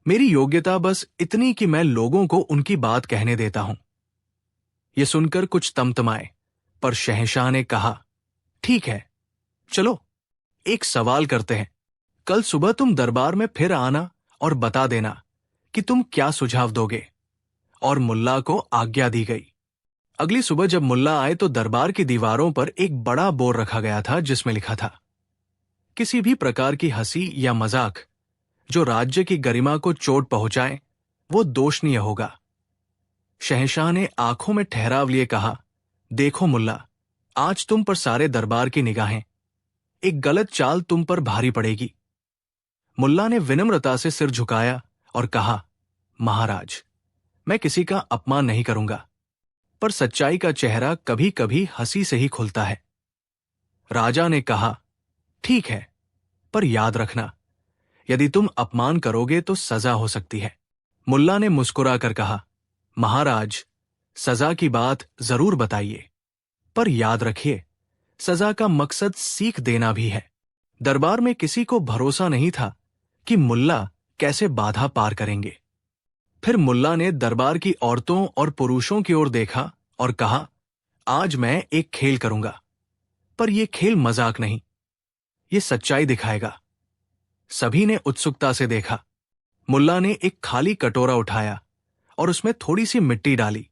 मेरी योग्यता बस इतनी कि मैं लोगों को उनकी बात कहने देता हूं। यह सुनकर कुछ तमतमाए, पर शहंशाह ने कहा, ठीक है, चलो एक सवाल करते हैं, कल सुबह तुम दरबार में फिर आना और बता देना कि तुम क्या सुझाव दोगे। और मुल्ला को आज्ञा दी गई। अगली सुबह जब मुल्ला आए तो दरबार की दीवारों पर एक बड़ा बोर्ड रखा गया था जिसमें लिखा था, किसी भी प्रकार की हंसी या मजाक जो राज्य की गरिमा को चोट पहुंचाए वो दोषनीय होगा। शहंशाह ने आंखों में ठहराव लिए कहा, देखो मुल्ला, आज तुम पर सारे दरबार की निगाहें, एक गलत चाल तुम पर भारी पड़ेगी। मुल्ला ने विनम्रता से सिर झुकाया और कहा, महाराज, मैं किसी का अपमान नहीं करूंगा, पर सच्चाई का चेहरा कभी कभी हंसी से ही खुलता है। राजा ने कहा, ठीक है, पर याद रखना, यदि तुम अपमान करोगे तो सजा हो सकती है। मुल्ला ने मुस्कुराकर कहा, महाराज, सजा की बात जरूर बताइए, पर याद रखिए, सजा का मकसद सीख देना भी है। दरबार में किसी को भरोसा नहीं था कि मुल्ला कैसे बाधा पार करेंगे। फिर मुल्ला ने दरबार की औरतों और पुरुषों की ओर देखा और कहा, आज मैं एक खेल करूंगा, पर यह खेल मजाक नहीं, ये सच्चाई दिखाएगा। सभी ने उत्सुकता से देखा। मुल्ला ने एक खाली कटोरा उठाया और उसमें थोड़ी सी मिट्टी डाली।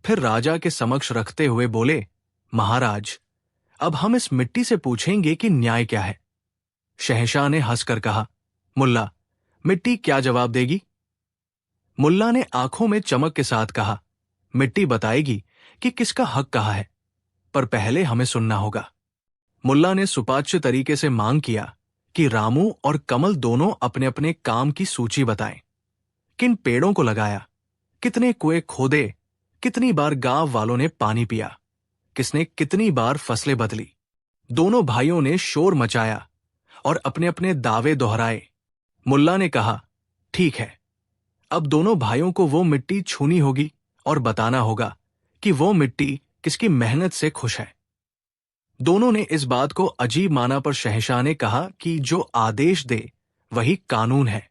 फिर राजा के समक्ष रखते हुए बोले, महाराज, अब हम इस मिट्टी से पूछेंगे कि न्याय क्या है। शहंशाह ने हंसकर कहा, मुल्ला, मिट्टी क्या जवाब देगी? मुल्ला ने आंखों में चमक के साथ कहा, मिट्टी बताएगी कि किसका हक कहा है, पर पहले हमें सुनना होगा। मुल्ला ने सुपाच्य तरीके से मांग किया कि रामू और कमल दोनों अपने अपने काम की सूची बताएं। किन पेड़ों को लगाया, कितने कुएं खोदे, कितनी बार गांव वालों ने पानी पिया, किसने कितनी बार फसलें बदली। दोनों भाइयों ने शोर मचाया और अपने अपने दावे दोहराए। मुल्ला ने कहा, ठीक है, अब दोनों भाइयों को वो मिट्टी छूनी होगी और बताना होगा कि वो मिट्टी किसकी मेहनत से खुश है। दोनों ने इस बात को अजीब माना, पर शहंशाह ने कहा कि जो आदेश दे वही कानून है,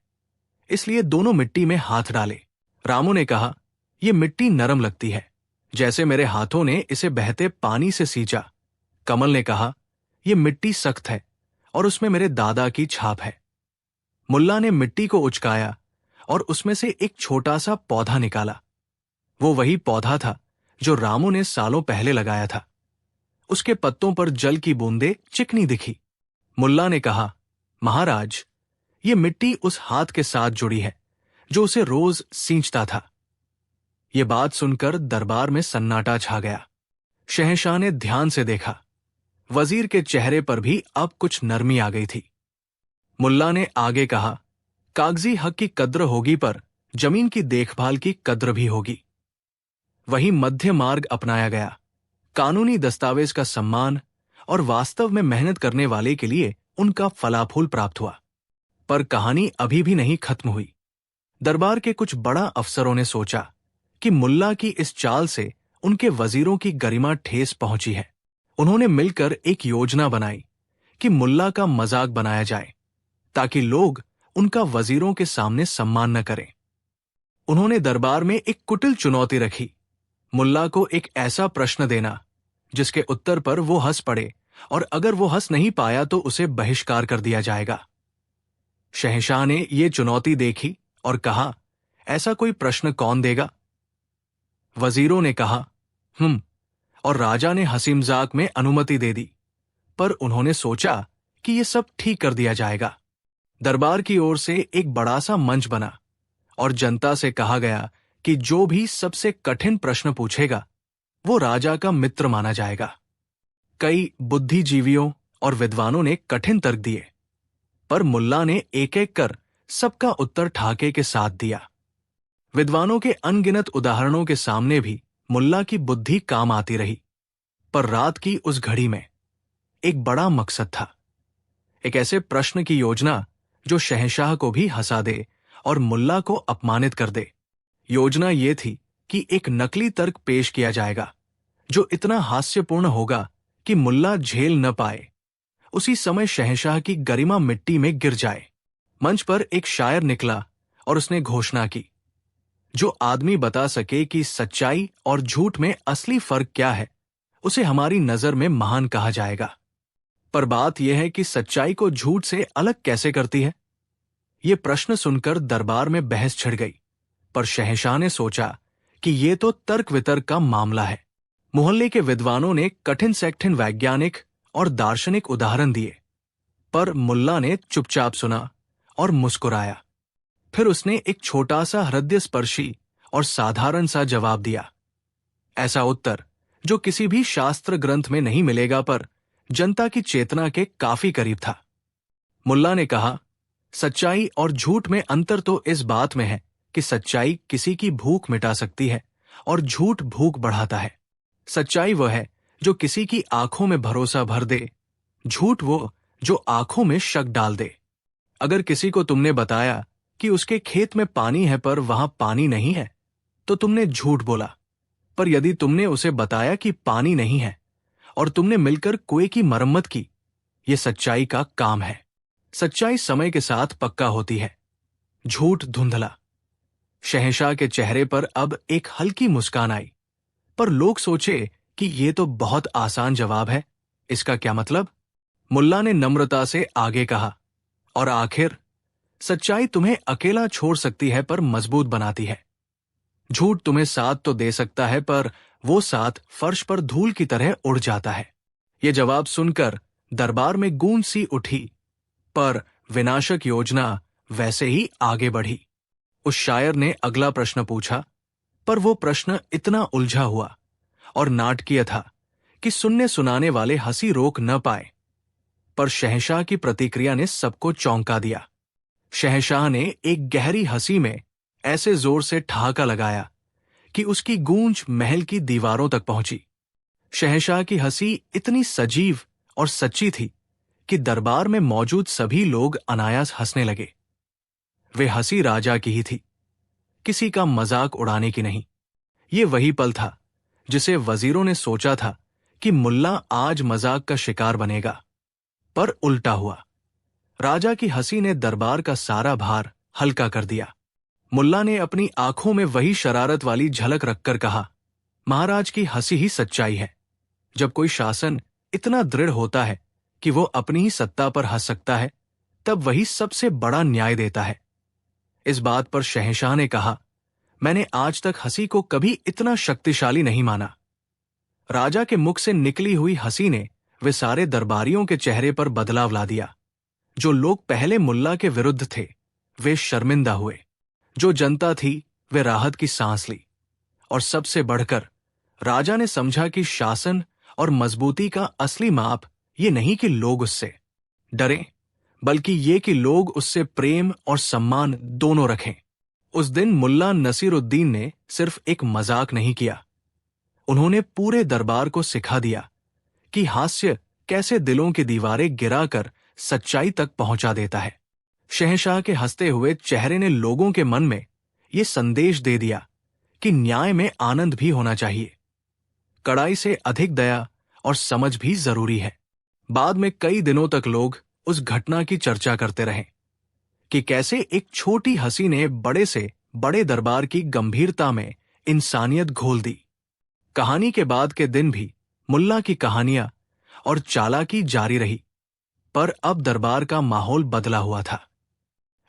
इसलिए दोनों मिट्टी में हाथ डाले। रामू ने कहा, यह मिट्टी नरम लगती है, जैसे मेरे हाथों ने इसे बहते पानी से सींचा। कमल ने कहा, यह मिट्टी सख्त है और उसमें मेरे दादा की छाप है। मुल्ला ने मिट्टी को उचकाया और उसमें से एक छोटा सा पौधा निकाला। वो वही पौधा था जो रामू ने सालों पहले लगाया था। उसके पत्तों पर जल की बूंदें चिकनी दिखी। मुल्ला ने कहा, महाराज, ये मिट्टी उस हाथ के साथ जुड़ी है जो उसे रोज सींचता था। ये बात सुनकर दरबार में सन्नाटा छा गया। शहंशाह ने ध्यान से देखा। वजीर के चेहरे पर भी अब कुछ नरमी आ गई थी। मुल्ला ने आगे कहा, कागजी हक की कद्र होगी, पर जमीन की देखभाल की कद्र भी होगी। वही मध्य मार्ग अपनाया गया। कानूनी दस्तावेज का सम्मान और वास्तव में मेहनत करने वाले के लिए उनका फलाफूल प्राप्त हुआ। पर कहानी अभी भी नहीं खत्म हुई। दरबार के कुछ बड़ा अफसरों ने सोचा कि मुल्ला की इस चाल से उनके वजीरों की गरिमा ठेस पहुंची है। उन्होंने मिलकर एक योजना बनाई कि मुल्ला का मजाक बनाया जाए ताकि लोग उनका वजीरों के सामने सम्मान न करें। उन्होंने दरबार में एक कुटिल चुनौती रखी, मुल्ला को एक ऐसा प्रश्न देना जिसके उत्तर पर वो हंस पड़े, और अगर वो हंस नहीं पाया तो उसे बहिष्कार कर दिया जाएगा। शहंशाह ने ये चुनौती देखी और कहा, ऐसा कोई प्रश्न कौन देगा? वजीरों ने कहा, और राजा ने हंसी मजाक में अनुमति दे दी। पर उन्होंने सोचा कि ये सब ठीक कर दिया जाएगा। दरबार की ओर से एक बड़ा सा मंच बना और जनता से कहा गया कि जो भी सबसे कठिन प्रश्न पूछेगा वो राजा का मित्र माना जाएगा। कई बुद्धिजीवियों और विद्वानों ने कठिन तर्क दिए, पर मुल्ला ने एक एक कर सबका उत्तर ठाके के साथ दिया। विद्वानों के अनगिनत उदाहरणों के सामने भी मुल्ला की बुद्धि काम आती रही। पर रात की उस घड़ी में एक बड़ा मकसद था, एक ऐसे प्रश्न की योजना जो शहंशाह को भी हंसा दे और मुल्ला को अपमानित कर दे। योजना ये थी कि एक नकली तर्क पेश किया जाएगा जो इतना हास्यपूर्ण होगा कि मुल्ला झेल न पाए। उसी समय शहंशाह की गरिमा मिट्टी में गिर जाए। मंच पर एक शायर निकला और उसने घोषणा की, जो आदमी बता सके कि सच्चाई और झूठ में असली फर्क क्या है, उसे हमारी नजर में महान कहा जाएगा। पर बात यह है कि सच्चाई को झूठ से अलग कैसे करती है? ये प्रश्न सुनकर दरबार में बहस छिड़ गई, पर शहंशाह ने सोचा कि ये तो तर्क वितर्क का मामला है। मोहल्ले के विद्वानों ने कठिन से कठिन वैज्ञानिक और दार्शनिक उदाहरण दिए, पर मुल्ला ने चुपचाप सुना और मुस्कुराया। फिर उसने एक छोटा सा हृदयस्पर्शी और साधारण सा जवाब दिया, ऐसा उत्तर जो किसी भी शास्त्र ग्रंथ में नहीं मिलेगा, पर जनता की चेतना के काफी करीब था। मुल्ला ने कहा, सच्चाई और झूठ में अंतर तो इस बात में है कि सच्चाई किसी की भूख मिटा सकती है और झूठ भूख बढ़ाता है। सच्चाई वह है जो किसी की आंखों में भरोसा भर दे, झूठ वो जो आंखों में शक डाल दे। अगर किसी को तुमने बताया कि उसके खेत में पानी है पर वहां पानी नहीं है, तो तुमने झूठ बोला। पर यदि तुमने उसे बताया कि पानी नहीं है और तुमने मिलकर कुएं की मरम्मत की, यह सच्चाई का काम है। सच्चाई समय के साथ पक्का होती है, झूठ धुंधला। शहंशाह के चेहरे पर अब एक हल्की मुस्कान आई, पर लोग सोचे कि यह तो बहुत आसान जवाब है, इसका क्या मतलब? मुल्ला ने नम्रता से आगे कहा, और आखिर सच्चाई तुम्हें अकेला छोड़ सकती है पर मजबूत बनाती है। झूठ तुम्हें साथ तो दे सकता है, पर वो साथ फर्श पर धूल की तरह उड़ जाता है। ये जवाब सुनकर दरबार में गूंज सी उठी, पर विनाशक योजना वैसे ही आगे बढ़ी। उस शायर ने अगला प्रश्न पूछा, पर वो प्रश्न इतना उलझा हुआ और नाटकीय था कि सुनने सुनाने वाले हंसी रोक न पाए। पर शहंशाह की प्रतिक्रिया ने सबको चौंका दिया। शहंशाह ने एक गहरी हंसी में ऐसे जोर से ठहाका लगाया कि उसकी गूंज महल की दीवारों तक पहुंची। शहंशाह की हंसी इतनी सजीव और सच्ची थी कि दरबार में मौजूद सभी लोग अनायास हंसने लगे। वे हंसी राजा की ही थी, किसी का मजाक उड़ाने की नहीं। ये वही पल था जिसे वजीरों ने सोचा था कि मुल्ला आज मजाक का शिकार बनेगा, पर उल्टा हुआ। राजा की हंसी ने दरबार का सारा भार हल्का कर दिया। मुल्ला ने अपनी आंखों में वही शरारत वाली झलक रखकर कहा, महाराज की हंसी ही सच्चाई है। जब कोई शासन इतना दृढ़ होता है कि वो अपनी ही सत्ता पर हंस सकता है, तब वही सबसे बड़ा न्याय देता है। इस बात पर शहंशाह ने कहा, मैंने आज तक हंसी को कभी इतना शक्तिशाली नहीं माना। राजा के मुख से निकली हुई हंसी ने वे सारे दरबारियों के चेहरे पर बदलाव ला दिया। जो लोग पहले मुल्ला के विरुद्ध थे, वे शर्मिंदा हुए। जो जनता थी, वे राहत की सांस ली। और सबसे बढ़कर राजा ने समझा कि शासन और मजबूती का असली माप ये नहीं कि लोग उससे डरें, बल्कि ये कि लोग उससे प्रेम और सम्मान दोनों रखें। उस दिन मुल्ला नसीरुद्दीन ने सिर्फ एक मजाक नहीं किया, उन्होंने पूरे दरबार को सिखा दिया कि हास्य कैसे दिलों की दीवारें गिराकर सच्चाई तक पहुंचा देता है। शहंशाह के हंसते हुए चेहरे ने लोगों के मन में यह संदेश दे दिया कि न्याय में आनंद भी होना चाहिए, कड़ाई से अधिक दया और समझ भी जरूरी है। बाद में कई दिनों तक लोग उस घटना की चर्चा करते रहे कि कैसे एक छोटी हंसी ने बड़े से बड़े दरबार की गंभीरता में इंसानियत घोल दी। कहानी के बाद के दिन भी मुल्ला की कहानियां और चालाकी जारी रही, पर अब दरबार का माहौल बदला हुआ था।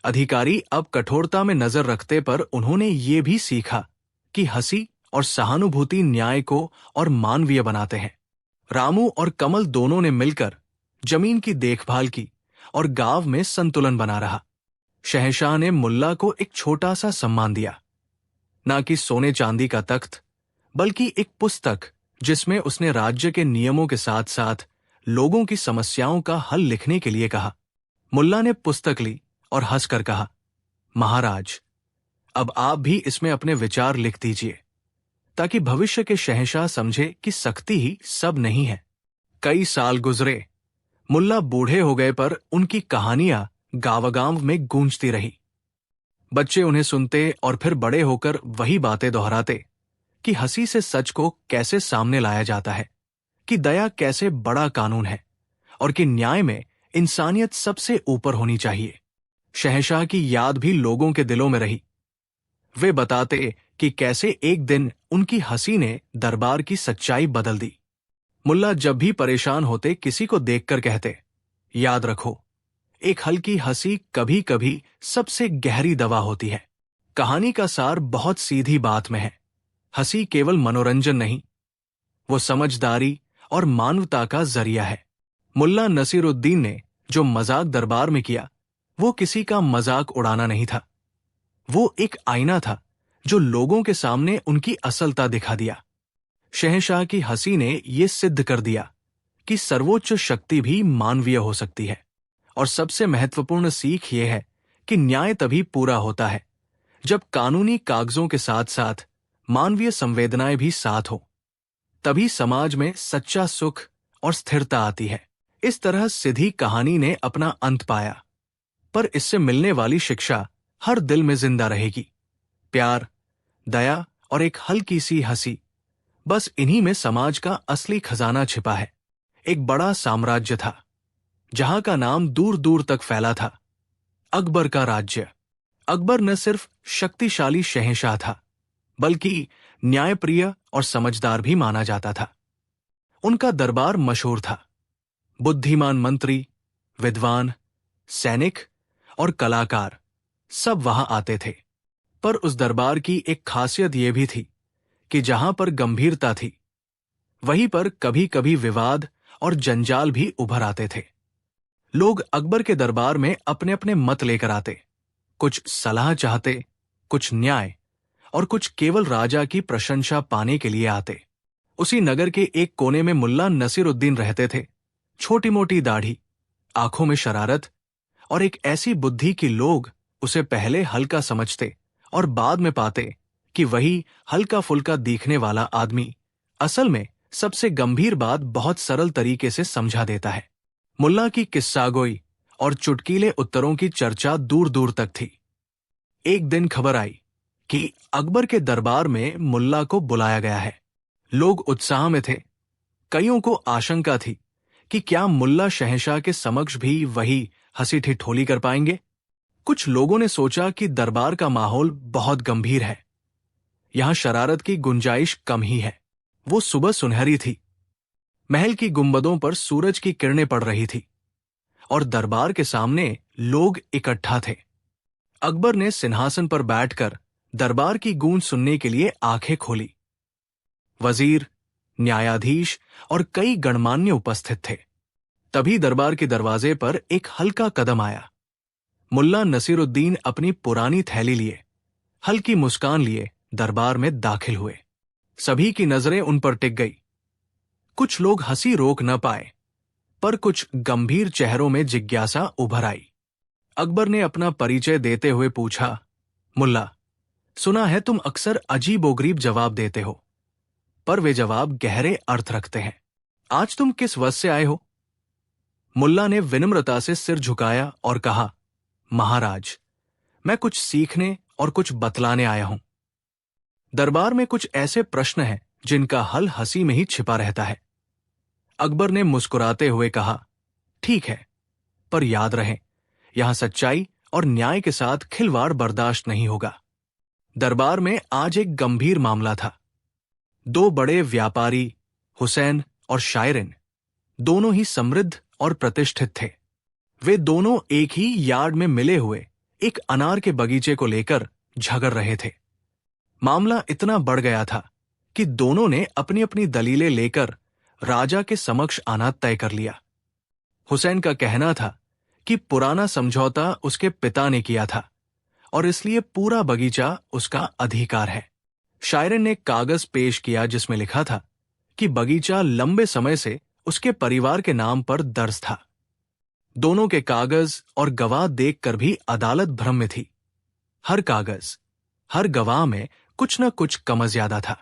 अधिकारी अब कठोरता में नजर रखते, पर उन्होंने ये भी सीखा कि हंसी और सहानुभूति न्याय को और मानवीय बनाते हैं। रामू और कमल दोनों ने मिलकर जमीन की देखभाल की और गांव में संतुलन बना रहा। शहंशाह ने मुल्ला को एक छोटा सा सम्मान दिया, ना कि सोने चांदी का तख्त, बल्कि एक पुस्तक जिसमें उसने राज्य के नियमों के साथ साथ लोगों की समस्याओं का हल लिखने के लिए कहा। मुल्ला ने पुस्तक ली और हंसकर कहा, महाराज, अब आप भी इसमें अपने विचार लिख दीजिए, ताकि भविष्य के शहंशाह समझे कि सख्ती ही सब नहीं है। कई साल गुजरे, मुल्ला बूढ़े हो गए, पर उनकी कहानियां गांव-गांव में गूंजती रही। बच्चे उन्हें सुनते और फिर बड़े होकर वही बातें दोहराते कि हंसी से सच को कैसे सामने लाया जाता है, कि दया कैसे बड़ा कानून है और कि न्याय में इंसानियत सबसे ऊपर होनी चाहिए। शहंशाह की याद भी लोगों के दिलों में रही। वे बताते कि कैसे एक दिन उनकी हंसी ने दरबार की सच्चाई बदल दी। मुल्ला जब भी परेशान होते किसी को देखकर कहते, याद रखो, एक हल्की हंसी कभी कभी सबसे गहरी दवा होती है। कहानी का सार बहुत सीधी बात में है। हंसी केवल मनोरंजन नहीं, वो समझदारी और मानवता का जरिया है। मुल्ला नसीरुद्दीन ने जो मजाक दरबार में किया, वो किसी का मजाक उड़ाना नहीं था। वो एक आईना था जो लोगों के सामने उनकी असलता दिखा दिया। शहंशाह की हंसी ने ये सिद्ध कर दिया कि सर्वोच्च शक्ति भी मानवीय हो सकती है। और सबसे महत्वपूर्ण सीख ये है कि न्याय तभी पूरा होता है जब कानूनी कागजों के साथ साथ मानवीय संवेदनाएं भी साथ हो। तभी समाज में सच्चा सुख और स्थिरता आती है। इस तरह सीधी कहानी ने अपना अंत पाया, पर इससे मिलने वाली शिक्षा हर दिल में जिंदा रहेगी। प्यार, दया और एक हल्की सी हंसी, बस इन्हीं में समाज का असली खजाना छिपा है। एक बड़ा साम्राज्य था जहां का नाम दूर दूर तक फैला था, अकबर का राज्य। अकबर न सिर्फ शक्तिशाली शहंशाह था, बल्कि न्यायप्रिय और समझदार भी माना जाता था। उनका दरबार मशहूर था। बुद्धिमान मंत्री, विद्वान, सैनिक और कलाकार सब वहां आते थे। पर उस दरबार की एक खासियत यह भी थी कि जहां पर गंभीरता थी, वहीं पर कभी कभी विवाद और जंजाल भी उभर आते थे। लोग अकबर के दरबार में अपने अपने मत लेकर आते, कुछ सलाह चाहते, कुछ न्याय और कुछ केवल राजा की प्रशंसा पाने के लिए आते। उसी नगर के एक कोने में मुल्ला नसीरुद्दीन रहते थे। छोटी मोटी दाढ़ी, आंखों में शरारत और एक ऐसी बुद्धि कि लोग उसे पहले हल्का समझते और बाद में पाते कि वही हल्का फुल्का दिखने वाला आदमी असल में सबसे गंभीर बात बहुत सरल तरीके से समझा देता है। मुल्ला की किस्सागोई और चुटकीले उत्तरों की चर्चा दूर दूर तक थी। एक दिन खबर आई कि अकबर के दरबार में मुल्ला को बुलाया गया है। लोग उत्साह में थे। कईयों को आशंका थी कि क्या मुल्ला शहंशाह के समक्ष भी वही हंसी ठिठोली कर पाएंगे। कुछ लोगों ने सोचा कि दरबार का माहौल बहुत गंभीर है, यहां शरारत की गुंजाइश कम ही है। वो सुबह सुनहरी थी, महल की गुंबदों पर सूरज की किरणें पड़ रही थी और दरबार के सामने लोग इकट्ठा थे। अकबर ने सिंहासन पर बैठकर दरबार की गूंज सुनने के लिए आंखें खोली। वजीर, न्यायाधीश और कई गणमान्य उपस्थित थे। तभी दरबार के दरवाजे पर एक हल्का कदम आया। मुल्ला नसीरुद्दीन अपनी पुरानी थैली लिए, हल्की मुस्कान लिए दरबार में दाखिल हुए। सभी की नजरें उन पर टिक गई। कुछ लोग हंसी रोक न पाए, पर कुछ गंभीर चेहरों में जिज्ञासा उभर आई। अकबर ने अपना परिचय देते हुए पूछा, मुल्ला, सुना है तुम अक्सर अजीबोगरीब जवाब देते हो, पर वे जवाब गहरे अर्थ रखते हैं। आज तुम किस वजह से आए हो? मुल्ला ने विनम्रता से सिर झुकाया और कहा, महाराज, मैं कुछ सीखने और कुछ बतलाने आया हूं। दरबार में कुछ ऐसे प्रश्न हैं जिनका हल हंसी में ही छिपा रहता है। अकबर ने मुस्कुराते हुए कहा, ठीक है, पर याद रहे, यहां सच्चाई और न्याय के साथ खिलवाड़ बर्दाश्त नहीं होगा। दरबार में आज एक गंभीर मामला था। दो बड़े व्यापारी, हुसैन और शायरिन, दोनों ही समृद्ध और प्रतिष्ठित थे। वे दोनों एक ही यार्ड में मिले हुए एक अनार के बगीचे को लेकर झगड़ रहे थे। मामला इतना बढ़ गया था कि दोनों ने अपनी अपनी दलीलें लेकर राजा के समक्ष आना तय कर लिया। हुसैन का कहना था कि पुराना समझौता उसके पिता ने किया था और इसलिए पूरा बगीचा उसका अधिकार है। शायरिन ने कागज पेश किया जिसमें लिखा था कि बगीचा लंबे समय से उसके परिवार के नाम पर दर्ज था। दोनों के कागज और गवाह देखकर भी अदालत भ्रम में थी। हर कागज, हर गवाह में कुछ न कुछ कमज़्यादा था।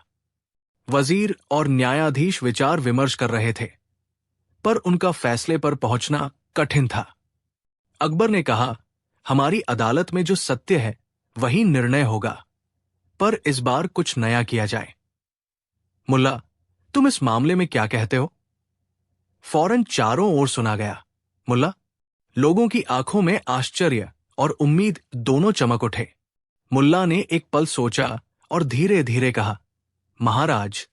वजीर और न्यायाधीश विचार विमर्श कर रहे थे, पर उनका फैसले पर पहुंचना कठिन था। अकबर ने कहा, हमारी अदालत में जो सत्य है वही निर्णय होगा, पर इस बार कुछ नया किया जाए। मुल्ला, तुम इस मामले में क्या कहते हो? फौरन चारों ओर सुना गया। मुल्ला, लोगों की आंखों में आश्चर्य और उम्मीद दोनों चमक उठे। मुल्ला ने एक पल सोचा और धीरे धीरे कहा, महाराज,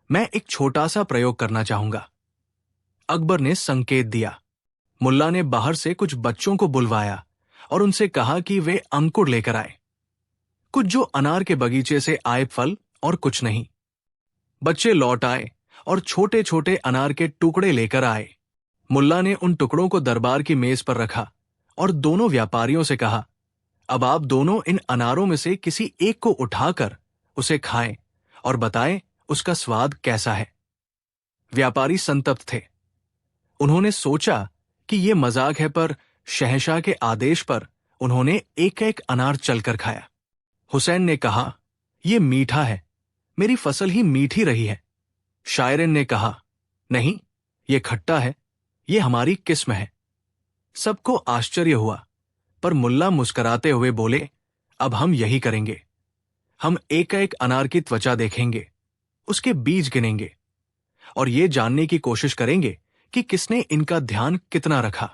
मैं एक छोटा सा प्रयोग करना चाहूंगा। अकबर ने संकेत दिया। मुल्ला ने बाहर से कुछ बच्चों को बुलवाया और उनसे कहा कि वे अंकुर लेकर आए, कुछ जो अनार के बगीचे से आए फल और कुछ नहीं। बच्चे लौट आए और छोटे छोटे अनार के टुकड़े लेकर आए। मुल्ला ने उन टुकड़ों को दरबार की मेज पर रखा और दोनों व्यापारियों से कहा, अब आप दोनों इन अनारों में से किसी एक को उठाकर उसे खाएं और बताएं उसका स्वाद कैसा है। व्यापारी संतप्त थे। उन्होंने सोचा कि ये मजाक है, पर शहंशाह के आदेश पर उन्होंने एक एक अनार चलकर खाया। हुसैन ने कहा, यह मीठा है, मेरी फसल ही मीठी रही है। शायरिन ने कहा, नहीं, ये खट्टा है, ये हमारी किस्म है। सबको आश्चर्य हुआ, पर मुल्ला मुस्कराते हुए बोले, अब हम यही करेंगे। हम एक एक अनार की त्वचा देखेंगे, उसके बीज गिनेंगे और ये जानने की कोशिश करेंगे कि किसने इनका ध्यान कितना रखा।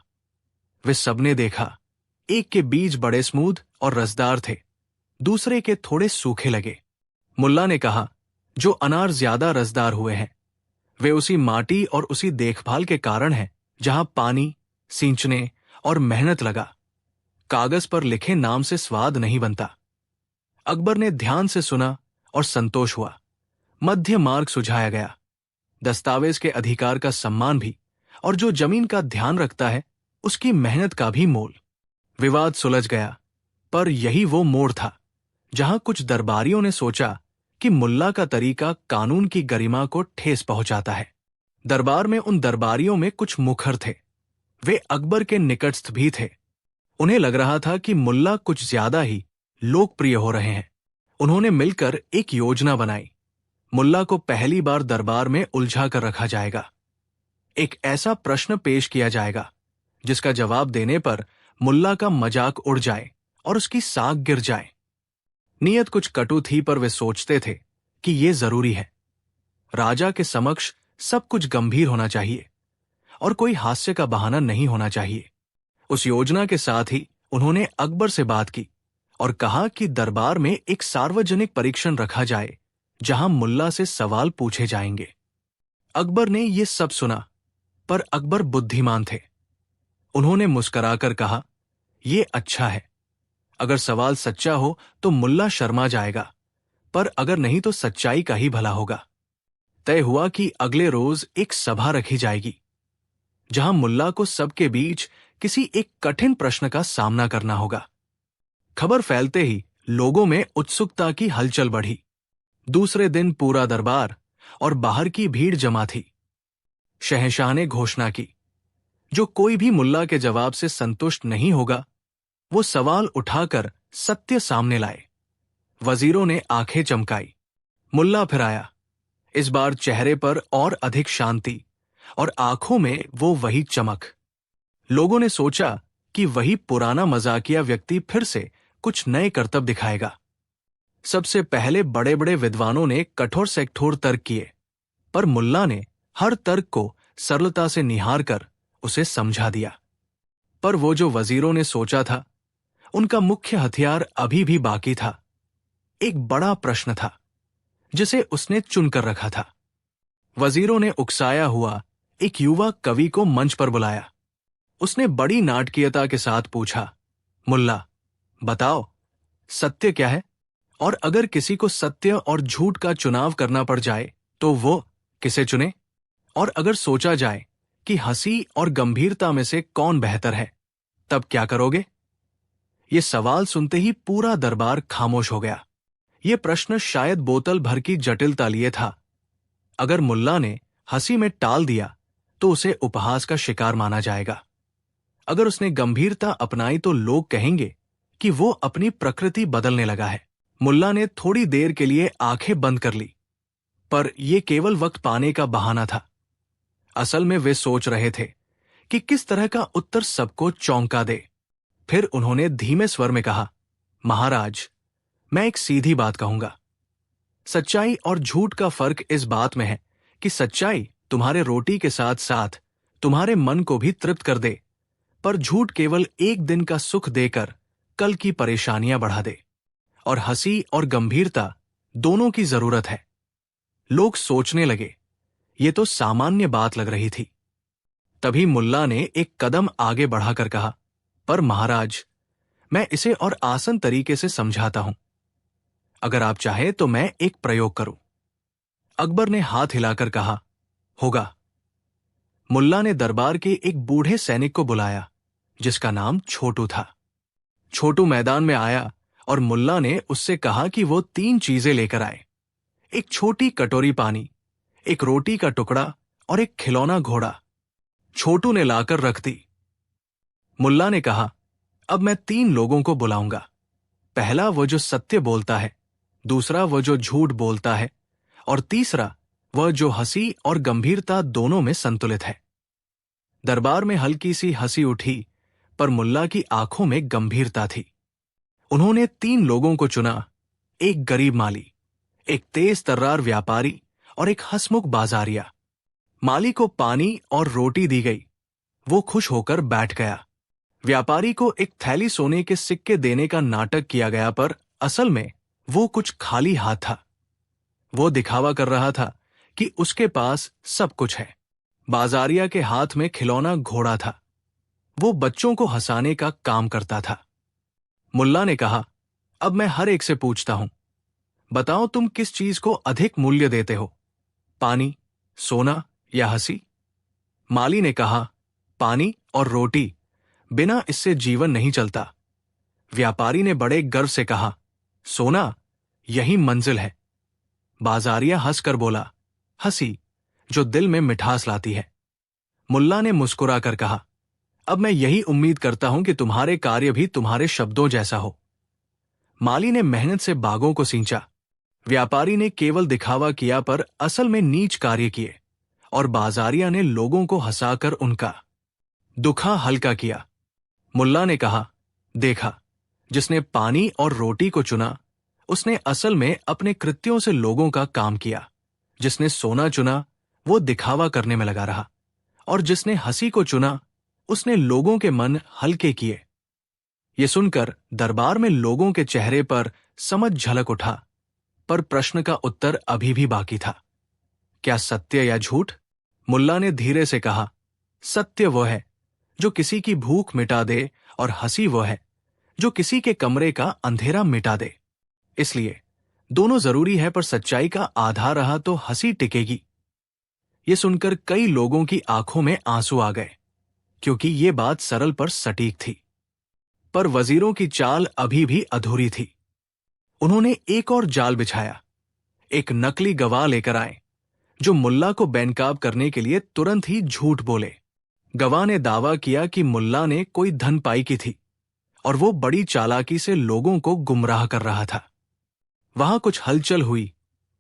वे सबने देखा, एक के बीज बड़े स्मूथ और रसदार थे, दूसरे के थोड़े सूखे लगे। मुल्ला ने कहा, जो अनार ज्यादा रसदार हुए हैं वे उसी माटी और उसी देखभाल के कारण हैं जहां पानी, सींचने और मेहनत लगा। कागज पर लिखे नाम से स्वाद नहीं बनता। अकबर ने ध्यान से सुना और संतोष हुआ। मध्य मार्ग सुझाया गया। दस्तावेज के अधिकार का सम्मान भी, और जो जमीन का ध्यान रखता है उसकी मेहनत का भी मोल। विवाद सुलझ गया, पर यही वो मोड़ था जहां कुछ दरबारियों ने सोचा कि मुल्ला का तरीका कानून की गरिमा को ठेस पहुंचाता है। दरबार में उन दरबारियों में कुछ मुखर थे। वे अकबर के निकटस्थ भी थे। उन्हें लग रहा था कि मुल्ला कुछ ज्यादा ही लोकप्रिय हो रहे हैं। उन्होंने मिलकर एक योजना बनाई। मुल्ला को पहली बार दरबार में उलझा कर रखा जाएगा। एक ऐसा प्रश्न पेश किया जाएगा जिसका जवाब देने पर मुल्ला का मजाक उड़ जाए और उसकी साख गिर जाए। नियत कुछ कटु थी, पर वे सोचते थे कि यह जरूरी है। राजा के समक्ष सब कुछ गंभीर होना चाहिए और कोई हास्य का बहाना नहीं होना चाहिए। उस योजना के साथ ही उन्होंने अकबर से बात की और कहा कि दरबार में एक सार्वजनिक परीक्षण रखा जाए जहां मुल्ला से सवाल पूछे जाएंगे। अकबर ने यह सब सुना, पर अकबर बुद्धिमान थे। उन्होंने मुस्कुराकर कहा, यह अच्छा है। अगर सवाल सच्चा हो तो मुल्ला शर्मा जाएगा, पर अगर नहीं तो सच्चाई का ही भला होगा। तय हुआ कि अगले रोज एक सभा रखी जाएगी जहां मुल्ला को सबके बीच किसी एक कठिन प्रश्न का सामना करना होगा। खबर फैलते ही लोगों में उत्सुकता की हलचल बढ़ी। दूसरे दिन पूरा दरबार और बाहर की भीड़ जमा थी। शहंशाह ने घोषणा की, जो कोई भी मुल्ला के जवाब से संतुष्ट नहीं होगा वो सवाल उठाकर सत्य सामने लाए। वजीरों ने आंखें चमकाई। मुल्ला फिर आया। इस बार चेहरे पर और अधिक शांति और आंखों में वो वही चमक। लोगों ने सोचा कि वही पुराना मजाकिया व्यक्ति फिर से कुछ नए करतब दिखाएगा। सबसे पहले बड़े बड़े विद्वानों ने कठोर से कठोर तर्क किए, पर मुल्ला ने हर तर्क को सरलता से निहार कर उसे समझा दिया। पर वो जो वजीरों ने सोचा था, उनका मुख्य हथियार अभी भी बाकी था। एक बड़ा प्रश्न था जिसे उसने चुनकर रखा था। वजीरों ने उकसाया हुआ एक युवा कवि को मंच पर बुलाया। उसने बड़ी नाटकीयता के साथ पूछा, मुल्ला, बताओ सत्य क्या है? और अगर किसी को सत्य और झूठ का चुनाव करना पड़ जाए तो वो किसे चुने? और अगर सोचा जाए कि हंसी और गंभीरता में से कौन बेहतर है, तब क्या करोगे? ये सवाल सुनते ही पूरा दरबार खामोश हो गया। ये प्रश्न शायद बोतल भर की जटिलता लिए था। अगर मुल्ला ने हंसी में टाल दिया तो उसे उपहास का शिकार माना जाएगा। अगर उसने गंभीरता अपनाई तो लोग कहेंगे कि वो अपनी प्रकृति बदलने लगा है। मुल्ला ने थोड़ी देर के लिए आंखें बंद कर ली, पर यह केवल वक्त पाने का बहाना था। असल में वे सोच रहे थे कि किस तरह का उत्तर सबको चौंका दे। फिर उन्होंने धीमे स्वर में कहा, महाराज, मैं एक सीधी बात कहूंगा। सच्चाई और झूठ का फर्क इस बात में है कि सच्चाई तुम्हारे रोटी के साथ साथ तुम्हारे मन को भी तृप्त कर दे, पर झूठ केवल एक दिन का सुख देकर कल की परेशानियां बढ़ा दे। और हंसी और गंभीरता दोनों की जरूरत है। लोग सोचने लगे, ये तो सामान्य बात लग रही थी, तभी मुल्ला ने एक कदम आगे बढ़ाकर कहा, पर महाराज, मैं इसे और आसान तरीके से समझाता हूं। अगर आप चाहें तो मैं एक प्रयोग करूं। अकबर ने हाथ हिलाकर कहा, होगा। मुल्ला ने दरबार के एक बूढ़े सैनिक को बुलाया, जिसका नाम छोटू था। छोटू मैदान में आया और मुल्ला ने उससे कहा कि वो 3 चीजें लेकर आए। एक छोटी कटोरी पानी, एक रोटी का टुकड़ा और एक खिलौना घोड़ा। छोटू ने लाकर रख दी। मुल्ला ने कहा, अब मैं 3 लोगों को बुलाऊंगा। पहला वो जो सत्य बोलता है, दूसरा वो जो झूठ बोलता है, और तीसरा वह जो हंसी और गंभीरता दोनों में संतुलित है। दरबार में हल्की सी हंसी उठी, पर मुल्ला की आंखों में गंभीरता थी। उन्होंने 3 लोगों को चुना, एक गरीब माली, एक तेज तर्रार व्यापारी और एक हंसमुख बाजारिया। माली को पानी और रोटी दी गई। वो खुश होकर बैठ गया। व्यापारी को एक थैली सोने के सिक्के देने का नाटक किया गया, पर असल में वो कुछ खाली हाथ था। वो दिखावा कर रहा था कि उसके पास सब कुछ है। बाजारिया के हाथ में खिलौना घोड़ा था। वो बच्चों को हंसाने का काम करता था। मुल्ला ने कहा, अब मैं हर एक से पूछता हूं, बताओ तुम किस चीज को अधिक मूल्य देते हो, पानी, सोना या हंसी? माली ने कहा, पानी और रोटी, बिना इससे जीवन नहीं चलता। व्यापारी ने बड़े गर्व से कहा, सोना, यही मंजिल है। बाजारिया हंसकर बोला, हंसी, जो दिल में मिठास लाती है। मुल्ला ने मुस्कुरा कर कहा, अब मैं यही उम्मीद करता हूं कि तुम्हारे कार्य भी तुम्हारे शब्दों जैसा हो। माली ने मेहनत से बागों को सींचा। व्यापारी ने केवल दिखावा किया, पर असल में नीच कार्य किए। और बाजारिया ने लोगों को हंसाकर उनका दुखा हल्का किया। मुल्ला ने कहा, देखा, जिसने पानी और रोटी को चुना, उसने असल में अपने कृत्यों से लोगों का काम किया। जिसने सोना चुना, वो दिखावा करने में लगा रहा, और जिसने हंसी को चुना, उसने लोगों के मन हल्के किए। ये सुनकर दरबार में लोगों के चेहरे पर समझ झलक उठा, पर प्रश्न का उत्तर अभी भी बाकी था। क्या सत्य या झूठ? मुल्ला ने धीरे से कहा, सत्य वो है जो किसी की भूख मिटा दे, और हंसी वो है जो किसी के कमरे का अंधेरा मिटा दे। इसलिए दोनों जरूरी है, पर सच्चाई का आधार रहा तो हंसी टिकेगी। ये सुनकर कई लोगों की आंखों में आंसू आ गए, क्योंकि ये बात सरल पर सटीक थी। पर वजीरों की चाल अभी भी अधूरी थी। उन्होंने एक और जाल बिछाया। एक नकली गवाह लेकर आए, जो मुल्ला को बेनकाब करने के लिए तुरंत ही झूठ बोले। गवाह ने दावा किया कि मुल्ला ने कोई धन पाई की थी, और वो बड़ी चालाकी से लोगों को गुमराह कर रहा था। वहां कुछ हलचल हुई।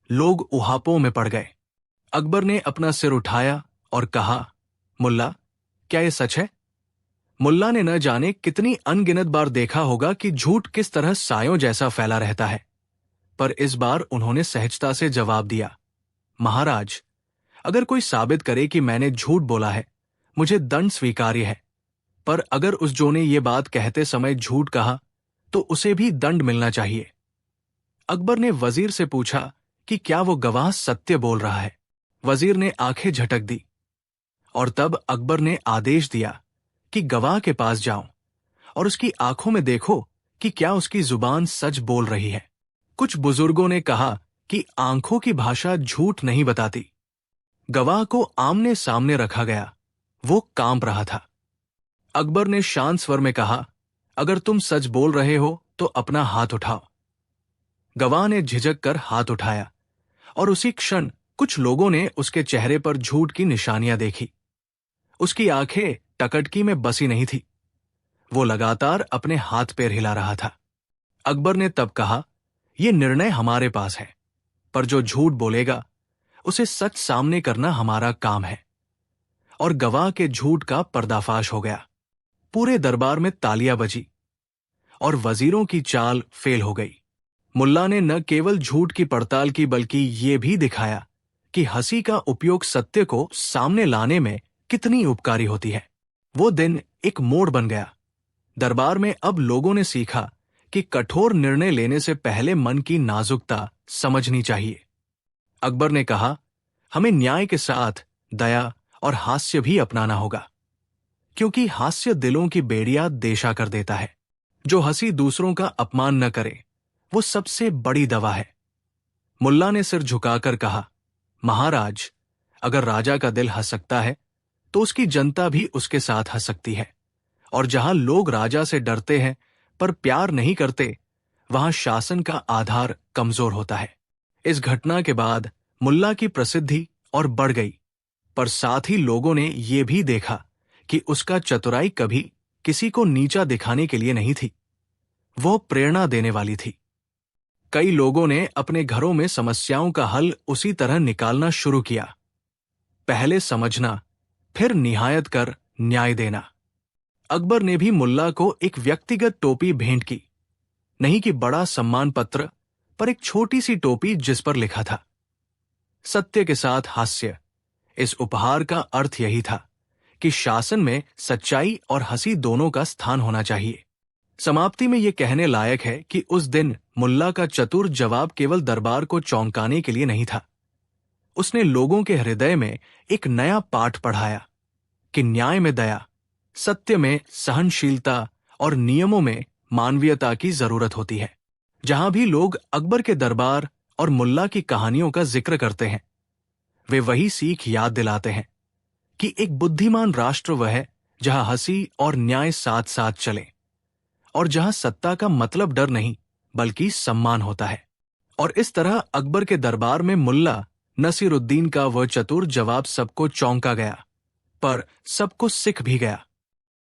लोग उहापों में पड़ गए। अकबर ने अपना सिर उठाया और कहा, मुल्ला, क्या यह सच है? मुल्ला ने न जाने कितनी अनगिनत बार देखा होगा कि झूठ किस तरह सायों जैसा फैला रहता है, पर इस बार उन्होंने सहजता से जवाब दिया, महाराज, अगर कोई साबित करे कि मैंने झूठ बोला है, मुझे दंड स्वीकार्य है, पर अगर उस जो ने ये बात कहते समय झूठ कहा, तो उसे भी दंड मिलना चाहिए। अकबर ने वजीर से पूछा कि क्या वो गवाह सत्य बोल रहा है। वजीर ने आंखें झटक दी, और तब अकबर ने आदेश दिया कि गवाह के पास जाओ और उसकी आंखों में देखो कि क्या उसकी जुबान सच बोल रही है। कुछ बुजुर्गों ने कहा कि आंखों की भाषा झूठ नहीं बताती। गवाह को आमने सामने रखा गया। वो कांप रहा था। अकबर ने शांत स्वर में कहा, अगर तुम सच बोल रहे हो तो अपना हाथ उठाओ। गवाह ने झिझक कर हाथ उठाया, और उसी क्षण कुछ लोगों ने उसके चेहरे पर झूठ की निशानियां देखी। उसकी आंखें टकटकी में बसी नहीं थी। वो लगातार अपने हाथ पैर हिला रहा था। अकबर ने तब कहा, यह निर्णय हमारे पास है, पर जो झूठ बोलेगा उसे सच सामने करना हमारा काम है। और गवाह के झूठ का पर्दाफाश हो गया। पूरे दरबार में तालियां बजी, और वजीरों की चाल फेल हो गई। मुल्ला ने न केवल झूठ की पड़ताल की, बल्कि ये भी दिखाया कि हंसी का उपयोग सत्य को सामने लाने में कितनी उपकारी होती है। वो दिन एक मोड़ बन गया। दरबार में अब लोगों ने सीखा कि कठोर निर्णय लेने से पहले मन की नाजुकता समझनी चाहिए। अकबर ने कहा, हमें न्याय के साथ दया और हास्य भी अपनाना होगा, क्योंकि हास्य दिलों की बेड़ियां देशा कर देता है। जो हंसी दूसरों का अपमान न करे, वो सबसे बड़ी दवा है। मुल्ला ने सिर झुकाकर कहा, महाराज, अगर राजा का दिल हंस सकता है तो उसकी जनता भी उसके साथ हंस सकती है। और जहां लोग राजा से डरते हैं पर प्यार नहीं करते, वहां शासन का आधार कमजोर होता है। इस घटना के बाद मुल्ला की प्रसिद्धि और बढ़ गई, पर साथ ही लोगों ने यह भी देखा कि उसका चतुराई कभी किसी को नीचा दिखाने के लिए नहीं थी, वो प्रेरणा देने वाली थी। कई लोगों ने अपने घरों में समस्याओं का हल उसी तरह निकालना शुरू किया। पहले समझना, फिर निहायत कर न्याय देना। अकबर ने भी मुल्ला को एक व्यक्तिगत टोपी भेंट की, नहीं कि बड़ा सम्मान पत्र, पर एक छोटी सी टोपी जिस पर लिखा था, सत्य के साथ हास्य। इस उपहार का अर्थ यही था कि शासन में सच्चाई और हंसी दोनों का स्थान होना चाहिए। समाप्ति में यह कहने लायक है कि उस दिन मुल्ला का चतुर जवाब केवल दरबार को चौंकाने के लिए नहीं था, उसने लोगों के हृदय में एक नया पाठ पढ़ाया कि न्याय में दया, सत्य में सहनशीलता और नियमों में मानवीयता की जरूरत होती है। जहां भी लोग अकबर के दरबार और मुल्ला की कहानियों का जिक्र करते हैं, वे वही सीख याद दिलाते हैं कि एक बुद्धिमान राष्ट्र वह है जहां हंसी और न्याय साथ साथ चले, और जहां सत्ता का मतलब डर नहीं बल्कि सम्मान होता है। और इस तरह अकबर के दरबार में मुल्ला नसीरुद्दीन का वह चतुर जवाब सबको चौंका गया, पर सबको सिख भी गया।